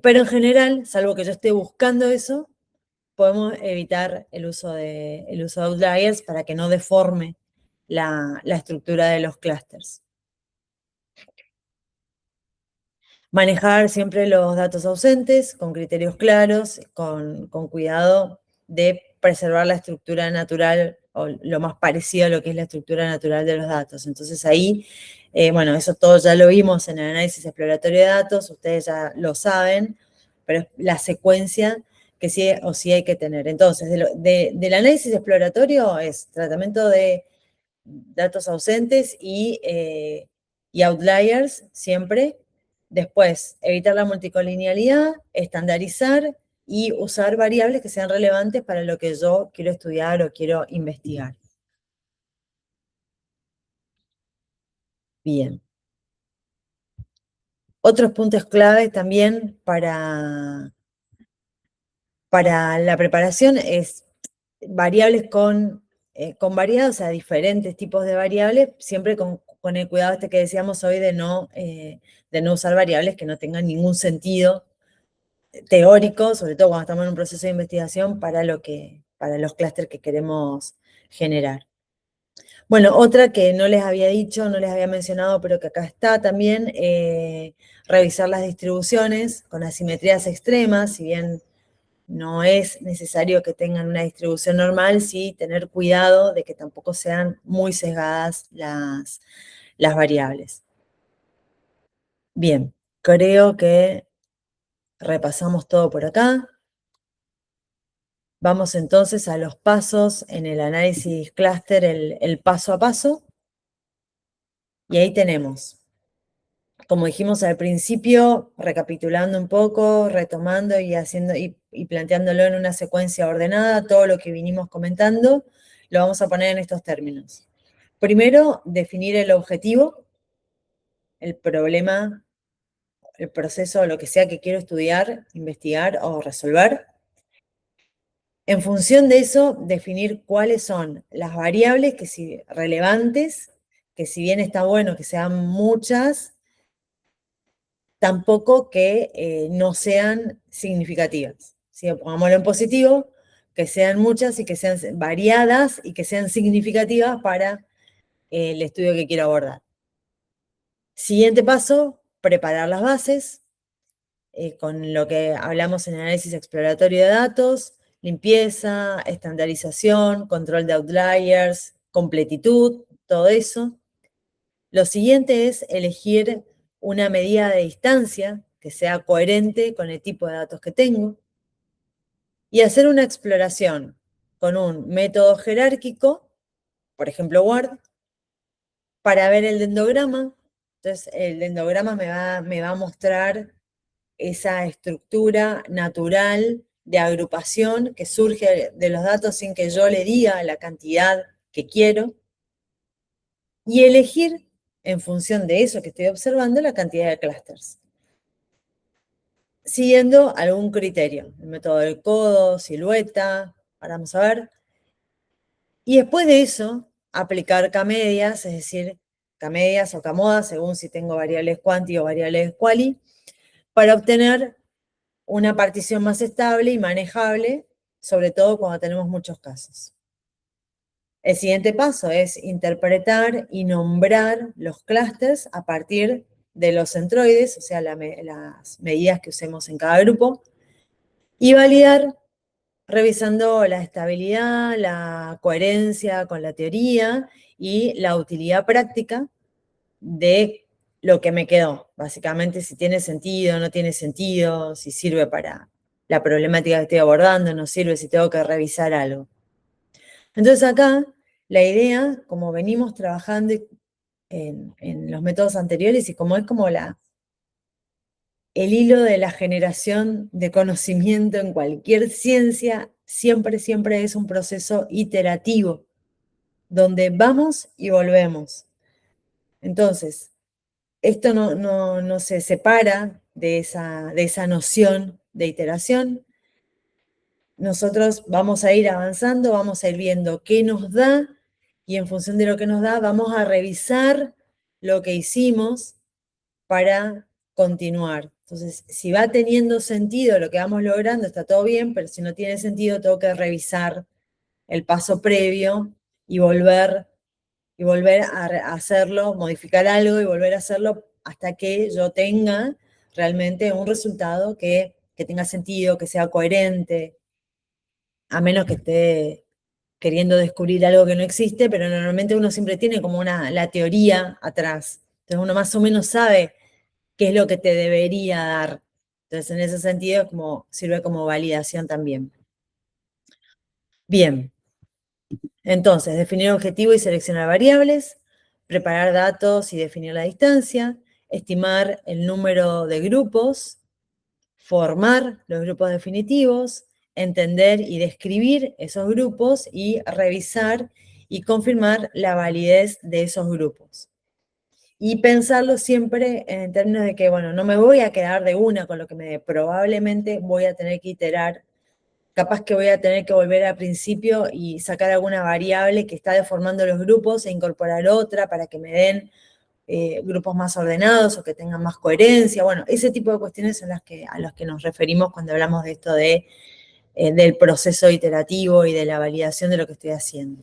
Pero en general, salvo que yo esté buscando eso, podemos evitar el uso de outliers para que no deforme la estructura de los clústeres. Manejar siempre los datos ausentes con criterios claros, con cuidado de preservar la estructura natural o lo más parecido a lo que es la estructura natural de los datos. Entonces ahí, bueno, eso todo ya lo vimos en el análisis exploratorio de datos, ustedes ya lo saben, pero es la secuencia que sí o sí hay que tener. Entonces, del análisis exploratorio es tratamiento de datos ausentes y outliers siempre. Después, evitar la multicolinealidad, estandarizar y usar variables que sean relevantes para lo que yo quiero estudiar o quiero investigar. Bien. Otros puntos claves también para la preparación es variables con variados, o sea, diferentes tipos de variables, siempre con el cuidado este que decíamos hoy de no usar variables que no tengan ningún sentido teórico, sobre todo cuando estamos en un proceso de investigación para los clústeres que queremos generar. Bueno, otra que no les había dicho, no les había mencionado, pero que acá está también, revisar las distribuciones con asimetrías extremas, si bien no es necesario que tengan una distribución normal, sí tener cuidado de que tampoco sean muy sesgadas las variables. Bien, creo que repasamos todo por acá. Vamos entonces a los pasos en el análisis clúster, el paso a paso. Y ahí tenemos, como dijimos al principio, recapitulando un poco, retomando y planteándolo en una secuencia ordenada, todo lo que vinimos comentando, lo vamos a poner en estos términos. Primero, definir el objetivo, el problema, el proceso, lo que sea que quiero estudiar, investigar o resolver. En función de eso, definir cuáles son las variables relevantes, que si bien está bueno que sean muchas, tampoco que no sean significativas. ¿Sí? Pongámoslo en positivo, que sean muchas y que sean variadas y que sean significativas para el estudio que quiero abordar. Siguiente paso, preparar las bases, con lo que hablamos en el análisis exploratorio de datos, limpieza, estandarización, control de outliers, completitud, todo eso. Lo siguiente es elegir una medida de distancia que sea coherente con el tipo de datos que tengo y hacer una exploración con un método jerárquico, por ejemplo Word, para ver el dendrograma. Entonces, el dendrograma me va a mostrar esa estructura natural de agrupación que surge de los datos sin que yo le diga la cantidad que quiero, y elegir en función de eso que estoy observando la cantidad de clústeres, siguiendo algún criterio, el método del codo, silueta, ahora vamos a ver, y después de eso aplicar K-medias, es decir, K-medias o K-modas, según si tengo variables quanti o variables quali, para obtener una partición más estable y manejable, sobre todo cuando tenemos muchos casos. El siguiente paso es interpretar y nombrar los clústeres a partir de los centroides, o sea, las medidas que usemos en cada grupo, y validar revisando la estabilidad, la coherencia con la teoría y la utilidad práctica de lo que me quedó. Básicamente, si tiene sentido, no tiene sentido, si sirve para la problemática que estoy abordando, no sirve, si tengo que revisar algo. Entonces acá, la idea, como venimos trabajando en los métodos anteriores y como es como el hilo de la generación de conocimiento en cualquier ciencia, siempre, siempre es un proceso iterativo, donde vamos y volvemos. Entonces, esto no se separa de esa noción de iteración. Nosotros vamos a ir avanzando, vamos a ir viendo qué nos da, y en función de lo que nos da, vamos a revisar lo que hicimos para continuar. Entonces, si va teniendo sentido lo que vamos logrando, está todo bien, pero si no tiene sentido, tengo que revisar el paso previo y volver a hacerlo, modificar algo y volver a hacerlo hasta que yo tenga realmente un resultado que tenga sentido, que sea coherente, a menos que esté queriendo descubrir algo que no existe, pero normalmente uno siempre tiene como la teoría atrás. Entonces uno más o menos sabe qué es lo que te debería dar. Entonces, en ese sentido, sirve como validación también. Bien, entonces, definir objetivo y seleccionar variables, preparar datos y definir la distancia, estimar el número de grupos, formar los grupos definitivos, entender y describir esos grupos y revisar y confirmar la validez de esos grupos. Y pensarlo siempre en términos de que, bueno, no me voy a quedar de una con lo que me dé, probablemente voy a tener que iterar, capaz que voy a tener que volver al principio y sacar alguna variable que está deformando los grupos e incorporar otra para que me den grupos más ordenados o que tengan más coherencia. Bueno, ese tipo de cuestiones son a las que nos referimos cuando hablamos de esto del proceso iterativo y de la validación de lo que estoy haciendo.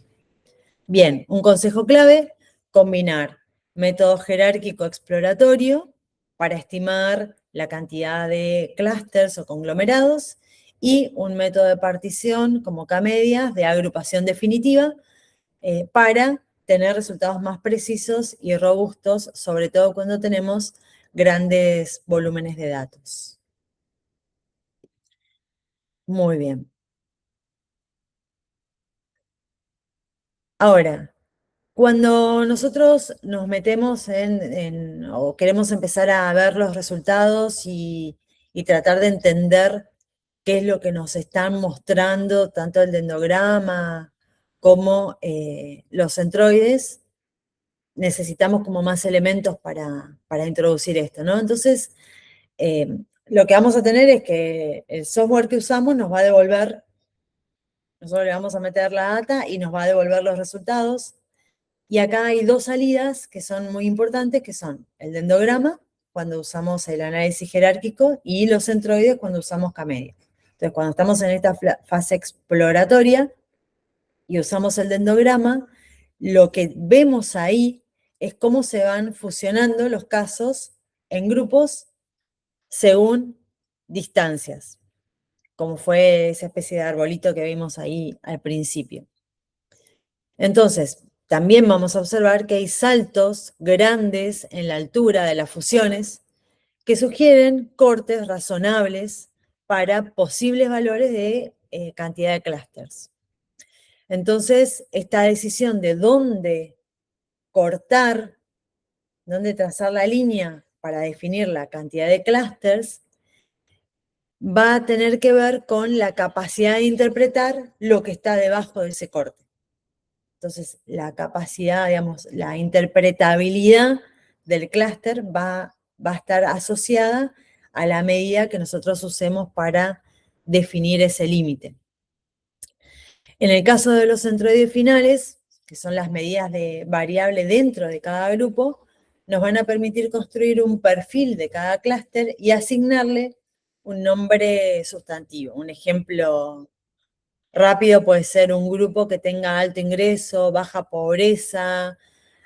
Bien, un consejo clave: combinar método jerárquico exploratorio para estimar la cantidad de clústeres o conglomerados y un método de partición como K-medias de agrupación definitiva para tener resultados más precisos y robustos, sobre todo cuando tenemos grandes volúmenes de datos. Muy bien. Ahora, cuando nosotros nos metemos o queremos empezar a ver los resultados y tratar de entender qué es lo que nos están mostrando, tanto el dendrograma como los centroides, necesitamos como más elementos para introducir esto, ¿no? Entonces, lo que vamos a tener es que el software que usamos nos va a devolver, nosotros le vamos a meter la data y nos va a devolver los resultados. Y acá hay dos salidas que son muy importantes, que son el dendrograma, cuando usamos el análisis jerárquico, y los centroides cuando usamos K-media. Entonces, cuando estamos en esta fase exploratoria y usamos el dendrograma, lo que vemos ahí es cómo se van fusionando los casos en grupos según distancias, como fue esa especie de arbolito que vimos ahí al principio. Entonces, También vamos a observar que hay saltos grandes en la altura de las fusiones que sugieren cortes razonables para posibles valores de cantidad de clústeres. Entonces, esta decisión de dónde cortar, dónde trazar la línea para definir la cantidad de clústeres, va a tener que ver con la capacidad de interpretar lo que está debajo de ese corte. Entonces, la capacidad, digamos, la interpretabilidad del clúster va a estar asociada a la medida que nosotros usemos para definir ese límite. En el caso de los centroides finales, que son las medidas de variable dentro de cada grupo, nos van a permitir construir un perfil de cada clúster y asignarle un nombre sustantivo. Un ejemplo rápido puede ser un grupo que tenga alto ingreso, baja pobreza,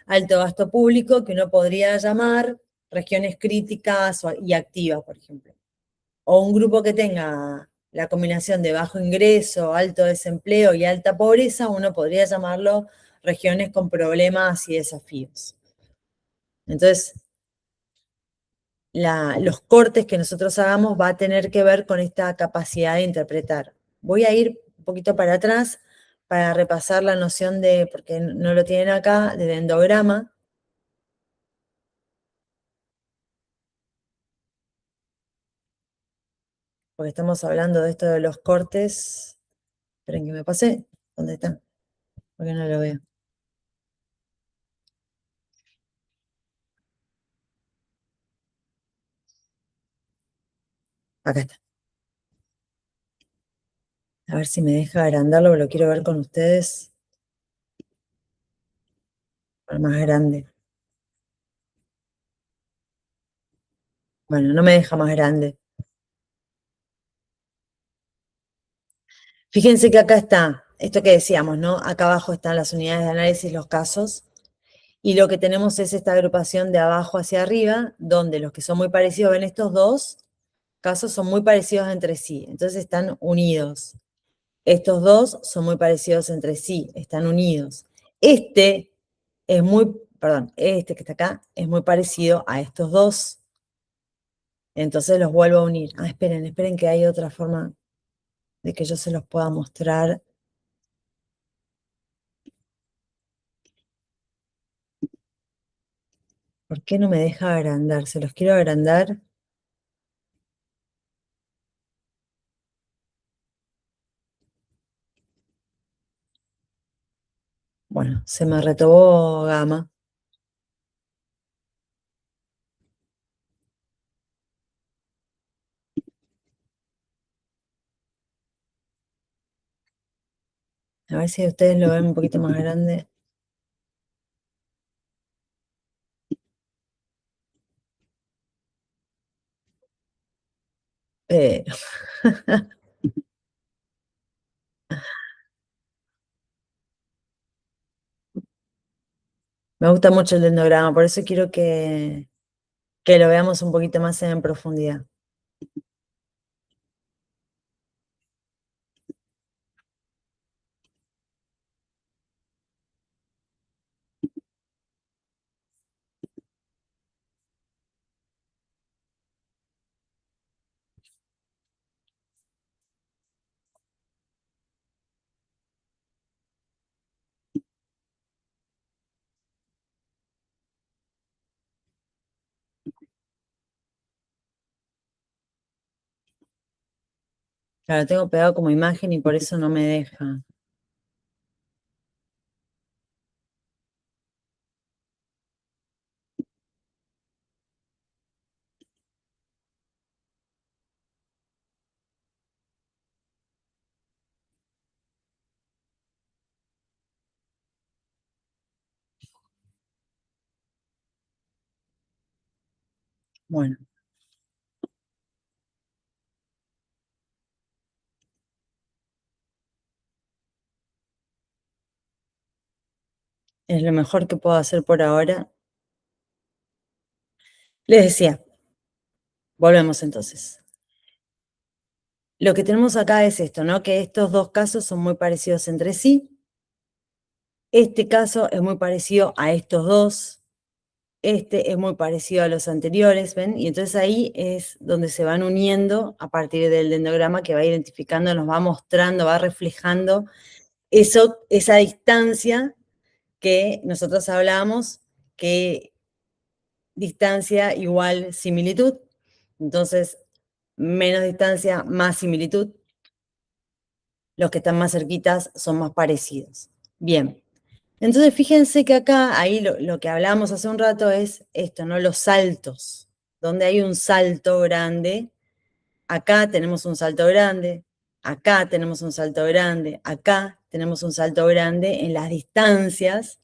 alto gasto público, que uno podría llamar regiones críticas y activas, por ejemplo. O un grupo que tenga la combinación de bajo ingreso, alto desempleo y alta pobreza, uno podría llamarlo regiones con problemas y desafíos. Entonces, los cortes que nosotros hagamos va a tener que ver con esta capacidad de interpretar. Voy a ir un poquito para atrás para repasar la noción de, porque no lo tienen acá, de dendrograma. Porque estamos hablando de esto de los cortes. Esperen que me pasé. ¿Dónde está? Porque no lo veo. Acá está. A ver si me deja agrandarlo, lo quiero ver con ustedes. Más grande. Bueno, no me deja más grande. Fíjense que acá está, esto que decíamos, ¿no? Acá abajo están las unidades de análisis, los casos, y lo que tenemos es esta agrupación de abajo hacia arriba, donde los que son muy parecidos, ven estos dos casos son muy parecidos entre sí, entonces están unidos. Estos dos son muy parecidos entre sí, están unidos. Este es muy, perdón, este que está acá es muy parecido a estos dos. Entonces los vuelvo a unir. Ah, esperen que hay otra forma de que yo se los pueda mostrar. ¿Por qué no me deja agrandar? Se los quiero agrandar. Bueno, se me retobó Gamma. A ver si ustedes lo ven un poquito más grande. Pero me gusta mucho el dendrograma, por eso quiero que lo veamos un poquito más en profundidad. Claro, lo tengo pegado como imagen y por eso no me deja. Bueno, es lo mejor que puedo hacer por ahora. Les decía, volvemos entonces. Lo que tenemos acá es esto, ¿no? Que estos dos casos son muy parecidos entre sí. Este caso es muy parecido a estos dos. Este es muy parecido a los anteriores, ¿ven? Y entonces ahí es donde se van uniendo a partir del dendrograma que va identificando, nos va mostrando, va reflejando esa distancia que nosotros hablamos, que distancia igual similitud. Entonces, menos distancia, más similitud. Los que están más cerquitas son más parecidos. Bien. Entonces, fíjense que acá, ahí lo que hablamos hace un rato es esto, ¿no? Los saltos. Donde hay un salto grande, acá tenemos un salto grande, acá tenemos un salto grande, acá tenemos un salto grande en las distancias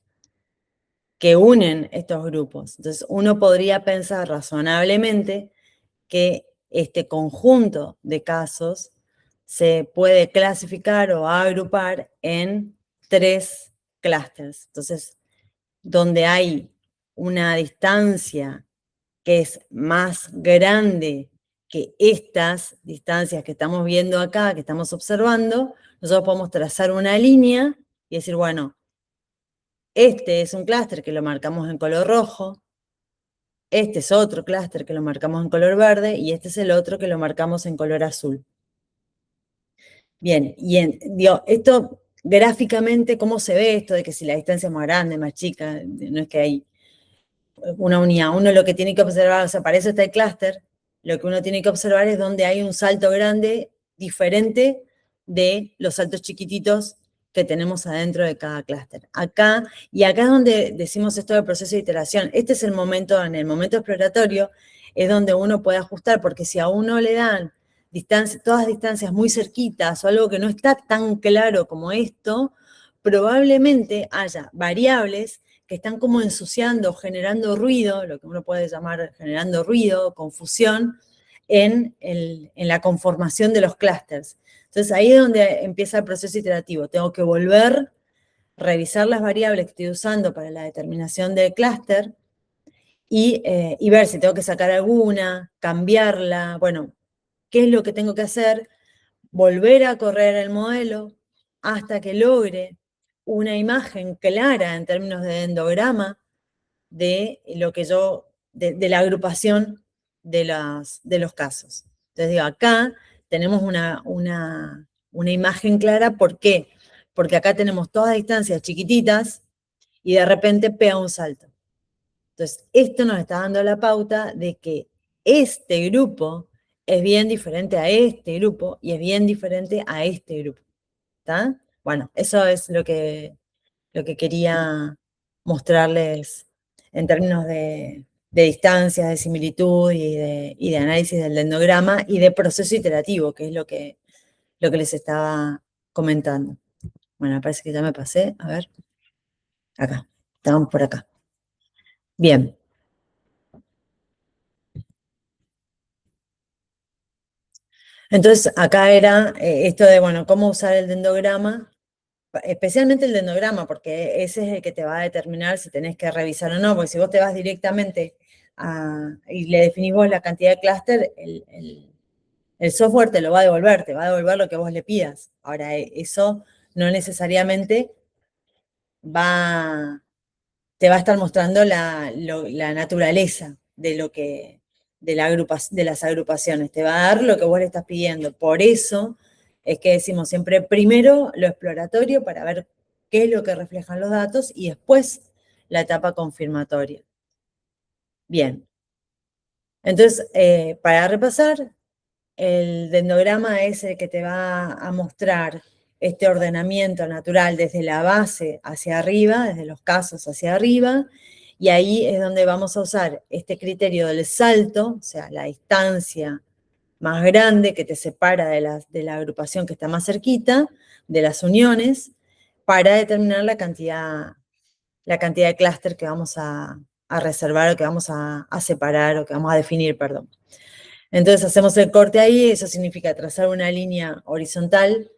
que unen estos grupos. Entonces, uno podría pensar razonablemente que este conjunto de casos se puede clasificar o agrupar en 3 clústeres. Entonces, donde hay una distancia que es más grande que estas distancias que estamos viendo acá, que estamos observando, nosotros podemos trazar una línea y decir, bueno, este es un clúster que lo marcamos en color rojo, este es otro clúster que lo marcamos en color verde y este es el otro que lo marcamos en color azul. Bien, y digo, esto gráficamente, ¿cómo se ve esto de que si la distancia es más grande, más chica? No es que hay una unidad. Uno lo que tiene que observar, o sea, para eso está el clúster, lo que uno tiene que observar es donde hay un salto grande diferente de los saltos chiquititos que tenemos adentro de cada clúster. Acá, y acá es donde decimos esto del proceso de iteración. Este es el momento, en el momento exploratorio, es donde uno puede ajustar, porque si a uno le dan todas distancias muy cerquitas o algo que no está tan claro como esto, probablemente haya variables que están como ensuciando, generando ruido, lo que uno puede llamar generando ruido, confusión, en la conformación de los clústeres. Entonces ahí es donde empieza el proceso iterativo. Tengo que volver, revisar las variables que estoy usando para la determinación del clúster y ver si tengo que sacar alguna, cambiarla, bueno, qué es lo que tengo que hacer, volver a correr el modelo hasta que logre una imagen clara en términos de endograma de lo que de la agrupación de los casos. Entonces digo, acá tenemos una imagen clara, ¿por qué? Porque acá tenemos todas distancias chiquititas y de repente pega un salto. Entonces, esto nos está dando la pauta de que este grupo es bien diferente a este grupo y es bien diferente a este grupo. ¿Está? Bueno, eso es lo que quería mostrarles en términos de distancias, de similitud y de análisis del dendrograma y de proceso iterativo, que es lo que les estaba comentando. Bueno, me parece que ya me pasé. A ver. Acá. Estamos por acá. Bien. Entonces, acá era esto de, bueno, cómo usar el dendrograma, especialmente el dendrograma, porque ese es el que te va a determinar si tenés que revisar o no, porque si vos te vas directamente y le definís vos la cantidad de clúster, el software te lo va a devolver, te va a devolver lo que vos le pidas. Ahora, eso no necesariamente te va a estar mostrando la naturaleza de las agrupaciones, te va a dar lo que vos le estás pidiendo. Por eso es que decimos siempre primero lo exploratorio para ver qué es lo que reflejan los datos y después la etapa confirmatoria. Bien, entonces, para repasar, el dendrograma es el que te va a mostrar este ordenamiento natural desde la base hacia arriba, desde los casos hacia arriba, y ahí es donde vamos a usar este criterio del salto, o sea, la distancia más grande que te separa de la agrupación que está más cerquita, de las uniones, para determinar la cantidad de clúster que vamos a reservar o que vamos a separar o que vamos a definir, perdón. Entonces hacemos el corte ahí, eso significa trazar una línea horizontal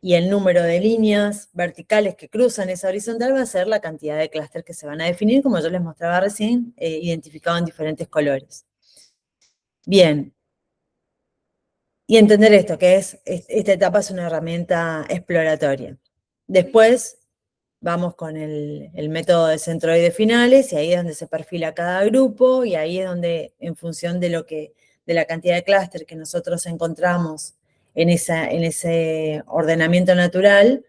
y el número de líneas verticales que cruzan esa horizontal va a ser la cantidad de clúster que se van a definir, como yo les mostraba recién, identificado en diferentes colores. Bien. Y entender esto, que esta etapa es una herramienta exploratoria. Después vamos con el método de centroides finales y ahí es donde se perfila cada grupo y ahí es donde, en función de de la cantidad de clúster que nosotros encontramos en ese ordenamiento natural,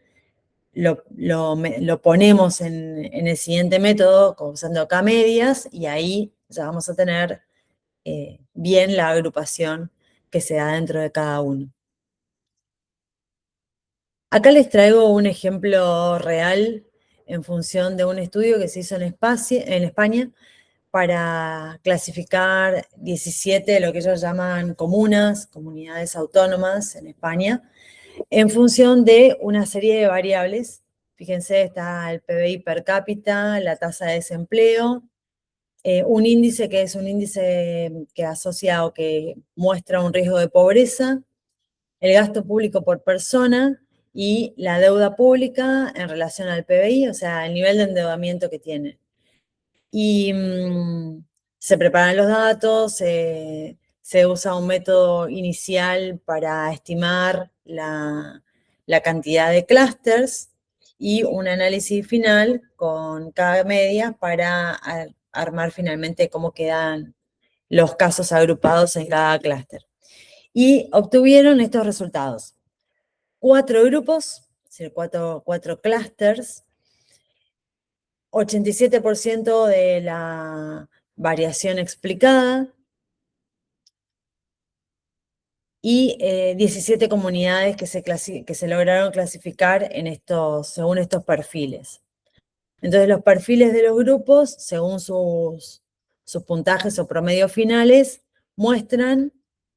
lo ponemos en el siguiente método usando K medias y ahí ya vamos a tener bien la agrupación que se da dentro de cada uno. Acá les traigo un ejemplo real en función de un estudio que se hizo en España para clasificar 17 de lo que ellos llaman comunas, comunidades autónomas en España, en función de una serie de variables. Fíjense, está el PBI per cápita, la tasa de desempleo, un índice que es un índice que asocia o que muestra un riesgo de pobreza, el gasto público por persona y la deuda pública en relación al PBI, o sea, el nivel de endeudamiento que tiene. Y se preparan los datos, se usa un método inicial para estimar la cantidad de clústeres y un análisis final con cada media para armar finalmente cómo quedan los casos agrupados en cada clúster. Y obtuvieron estos resultados. 4 grupos, es decir, 4 clústeres, 87% de la variación explicada y 17 comunidades que se lograron clasificar según estos perfiles. Entonces, los perfiles de los grupos, según sus puntajes o promedios finales, muestran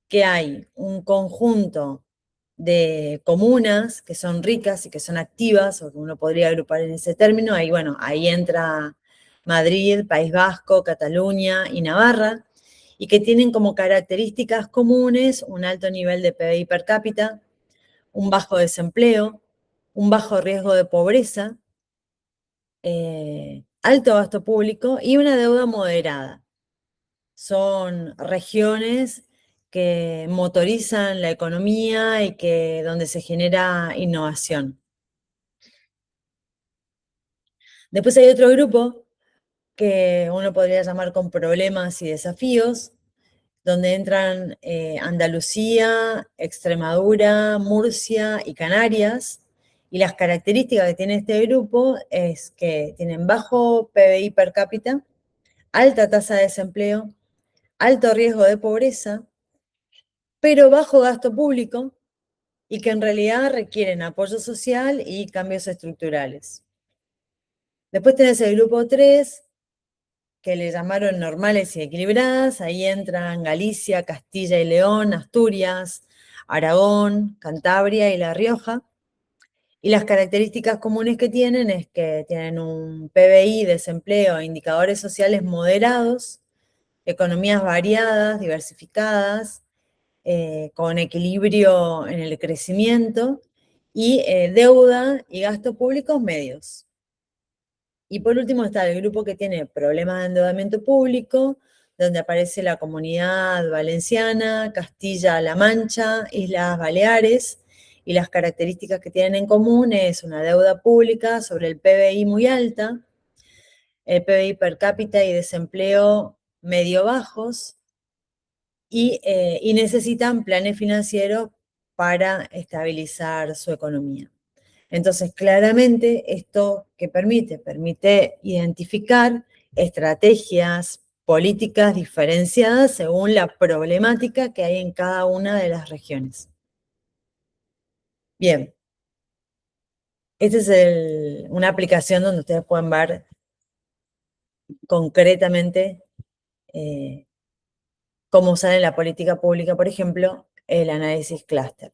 que hay un conjunto de comunas que son ricas y que son activas, o que uno podría agrupar en ese término. Ahí, bueno, ahí entra Madrid, País Vasco, Cataluña y Navarra, y que tienen como características comunes un alto nivel de PBI per cápita, un bajo desempleo, un bajo riesgo de pobreza, alto gasto público y una deuda moderada. Son regiones que motorizan la economía y donde se genera innovación. Después hay otro grupo que uno podría llamar con problemas y desafíos, donde entran Andalucía, Extremadura, Murcia y Canarias. Y las características que tiene este grupo es que tienen bajo PBI per cápita, alta tasa de desempleo, alto riesgo de pobreza, pero bajo gasto público y que en realidad requieren apoyo social y cambios estructurales. Después tenés el grupo 3, que le llamaron normales y equilibradas. Ahí entran Galicia, Castilla y León, Asturias, Aragón, Cantabria y La Rioja. Y las características comunes que tienen es que tienen un PBI, desempleo e indicadores sociales moderados, economías variadas, diversificadas, con equilibrio en el crecimiento y deuda y gastos públicos medios. Y por último está el grupo que tiene problemas de endeudamiento público, donde aparece la Comunidad Valenciana, Castilla-La Mancha, Islas Baleares, y las características que tienen en común es una deuda pública sobre el PBI muy alta, el PBI per cápita y desempleo medio bajos, y necesitan planes financieros para estabilizar su economía. Entonces, claramente, ¿esto qué permite? Permite identificar estrategias políticas diferenciadas según la problemática que hay en cada una de las regiones. Bien, esta es una aplicación donde ustedes pueden ver concretamente cómo usar en la política pública, por ejemplo, el análisis clúster.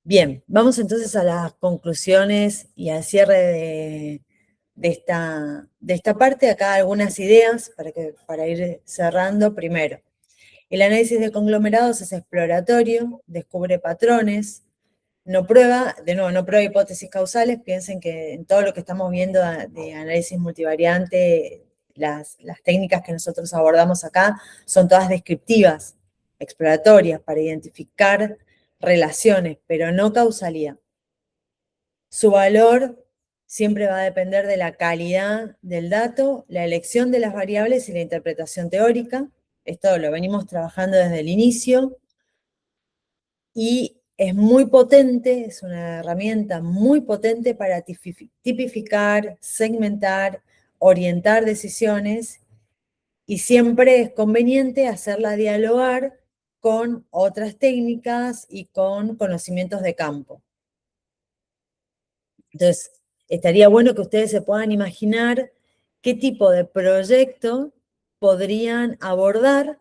Bien, vamos entonces a las conclusiones y al cierre de esta parte. Acá algunas ideas para ir cerrando. Primero, el análisis de conglomerados es exploratorio, descubre patrones, no prueba, de nuevo, no prueba hipótesis causales. Piensen que en todo lo que estamos viendo de análisis multivariante, las técnicas que nosotros abordamos acá son todas descriptivas, exploratorias, para identificar relaciones, pero no causalidad. Su valor siempre va a depender de la calidad del dato, la elección de las variables y la interpretación teórica. Esto lo venimos trabajando desde el inicio y es muy potente, es una herramienta muy potente para tipificar, segmentar, orientar decisiones y siempre es conveniente hacerla dialogar con otras técnicas y con conocimientos de campo. Entonces, estaría bueno que ustedes se puedan imaginar qué tipo de proyecto podrían abordar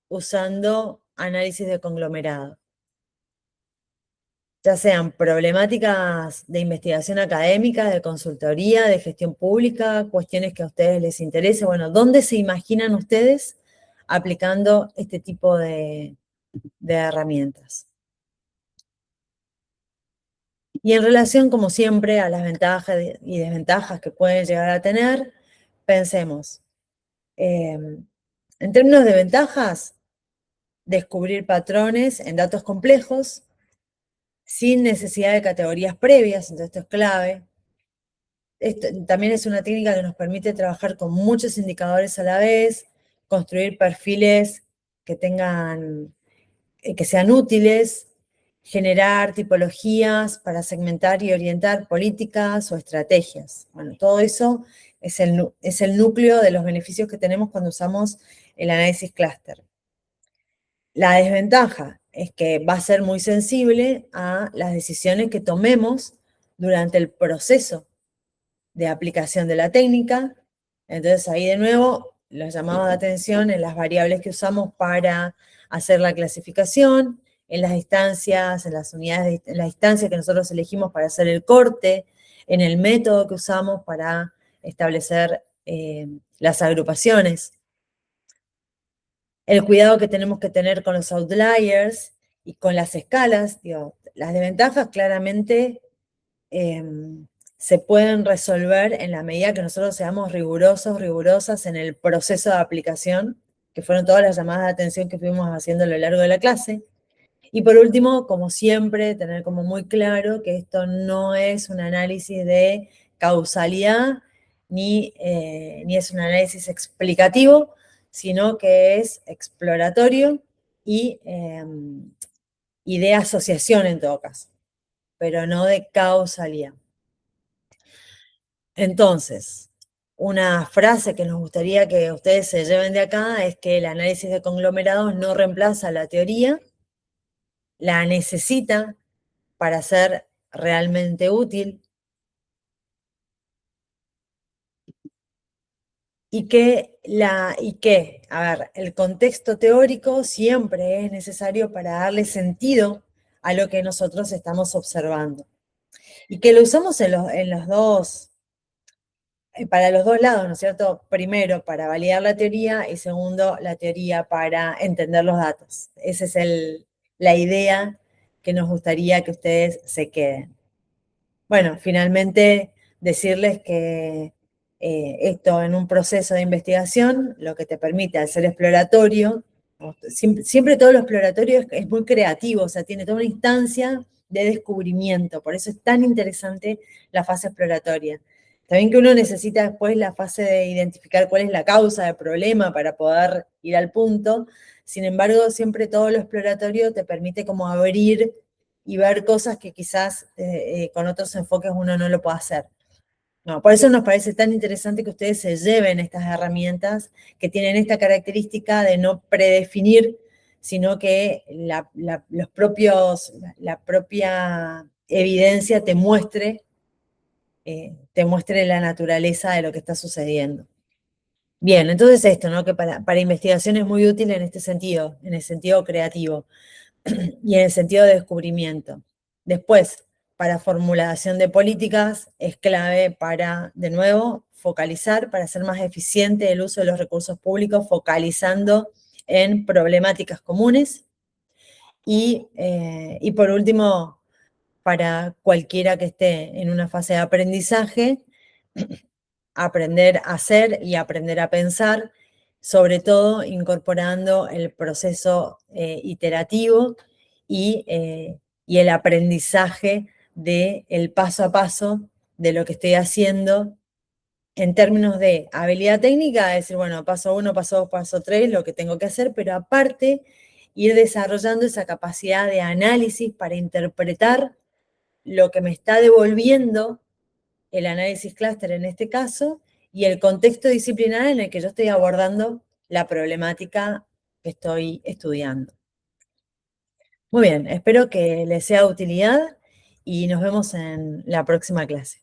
usando análisis de conglomerado. Ya sean problemáticas de investigación académica, de consultoría, de gestión pública, cuestiones que a ustedes les interese. Bueno, ¿dónde se imaginan ustedes aplicando este tipo de herramientas? Y en relación, como siempre, a las ventajas y desventajas que pueden llegar a tener, pensemos, en términos de ventajas, descubrir patrones en datos complejos sin necesidad de categorías previas, entonces esto es clave. Esto también es una técnica que nos permite trabajar con muchos indicadores a la vez, construir perfiles que tengan, que sean útiles, generar tipologías para segmentar y orientar políticas o estrategias. Bueno, todo eso es el núcleo de los beneficios que tenemos cuando usamos el análisis clúster. La desventaja es que va a ser muy sensible a las decisiones que tomemos durante el proceso de aplicación de la técnica. Entonces ahí de nuevo los llamados de atención en las variables que usamos para hacer la clasificación, en las instancias, en las unidades, en las instancias que nosotros elegimos para hacer el corte, en el método que usamos para establecer las agrupaciones. El cuidado que tenemos que tener con los outliers y con las escalas, digo, las desventajas claramente se pueden resolver en la medida que nosotros seamos rigurosos, rigurosas en el proceso de aplicación, que fueron todas las llamadas de atención que fuimos haciendo a lo largo de la clase. Y por último, como siempre, tener como muy claro que esto no es un análisis de causalidad, ni es un análisis explicativo, sino que es exploratorio y de asociación en todo caso, pero no de causalidad. Entonces, una frase que nos gustaría que ustedes se lleven de acá es que el análisis de conglomerados no reemplaza la teoría, la necesita para ser realmente útil a ver, el contexto teórico siempre es necesario para darle sentido a lo que nosotros estamos observando. Y que lo usamos en los dos, para los dos lados, ¿no es cierto? Primero, para validar la teoría y segundo, la teoría para entender los datos. Esa es la idea que nos gustaría que ustedes se queden. Bueno, finalmente decirles que esto en un proceso de investigación, lo que te permite al ser exploratorio, siempre todo lo exploratorio es muy creativo, o sea, tiene toda una instancia de descubrimiento, por eso es tan interesante la fase exploratoria. También que uno necesita después la fase de identificar cuál es la causa del problema para poder ir al punto. Sin embargo, siempre todo lo exploratorio te permite como abrir y ver cosas que quizás con otros enfoques uno no lo puede hacer. No, por eso nos parece tan interesante que ustedes se lleven estas herramientas que tienen esta característica de no predefinir, sino que la propia evidencia te muestre la naturaleza de lo que está sucediendo. Bien, entonces esto, ¿no? Que para investigación es muy útil en este sentido, en el sentido creativo y en el sentido de descubrimiento. Después, para formulación de políticas es clave para, de nuevo, focalizar, para hacer más eficiente el uso de los recursos públicos, focalizando en problemáticas comunes. Y por último, para cualquiera que esté en una fase de aprendizaje, aprender a hacer y aprender a pensar, sobre todo incorporando el proceso iterativo y el aprendizaje del paso a paso de lo que estoy haciendo en términos de habilidad técnica, decir, bueno, paso 1, paso 2, paso 3, lo que tengo que hacer, pero aparte ir desarrollando esa capacidad de análisis para interpretar lo que me está devolviendo el análisis clúster en este caso y el contexto disciplinar en el que yo estoy abordando la problemática que estoy estudiando. Muy bien, espero que les sea de utilidad y nos vemos en la próxima clase.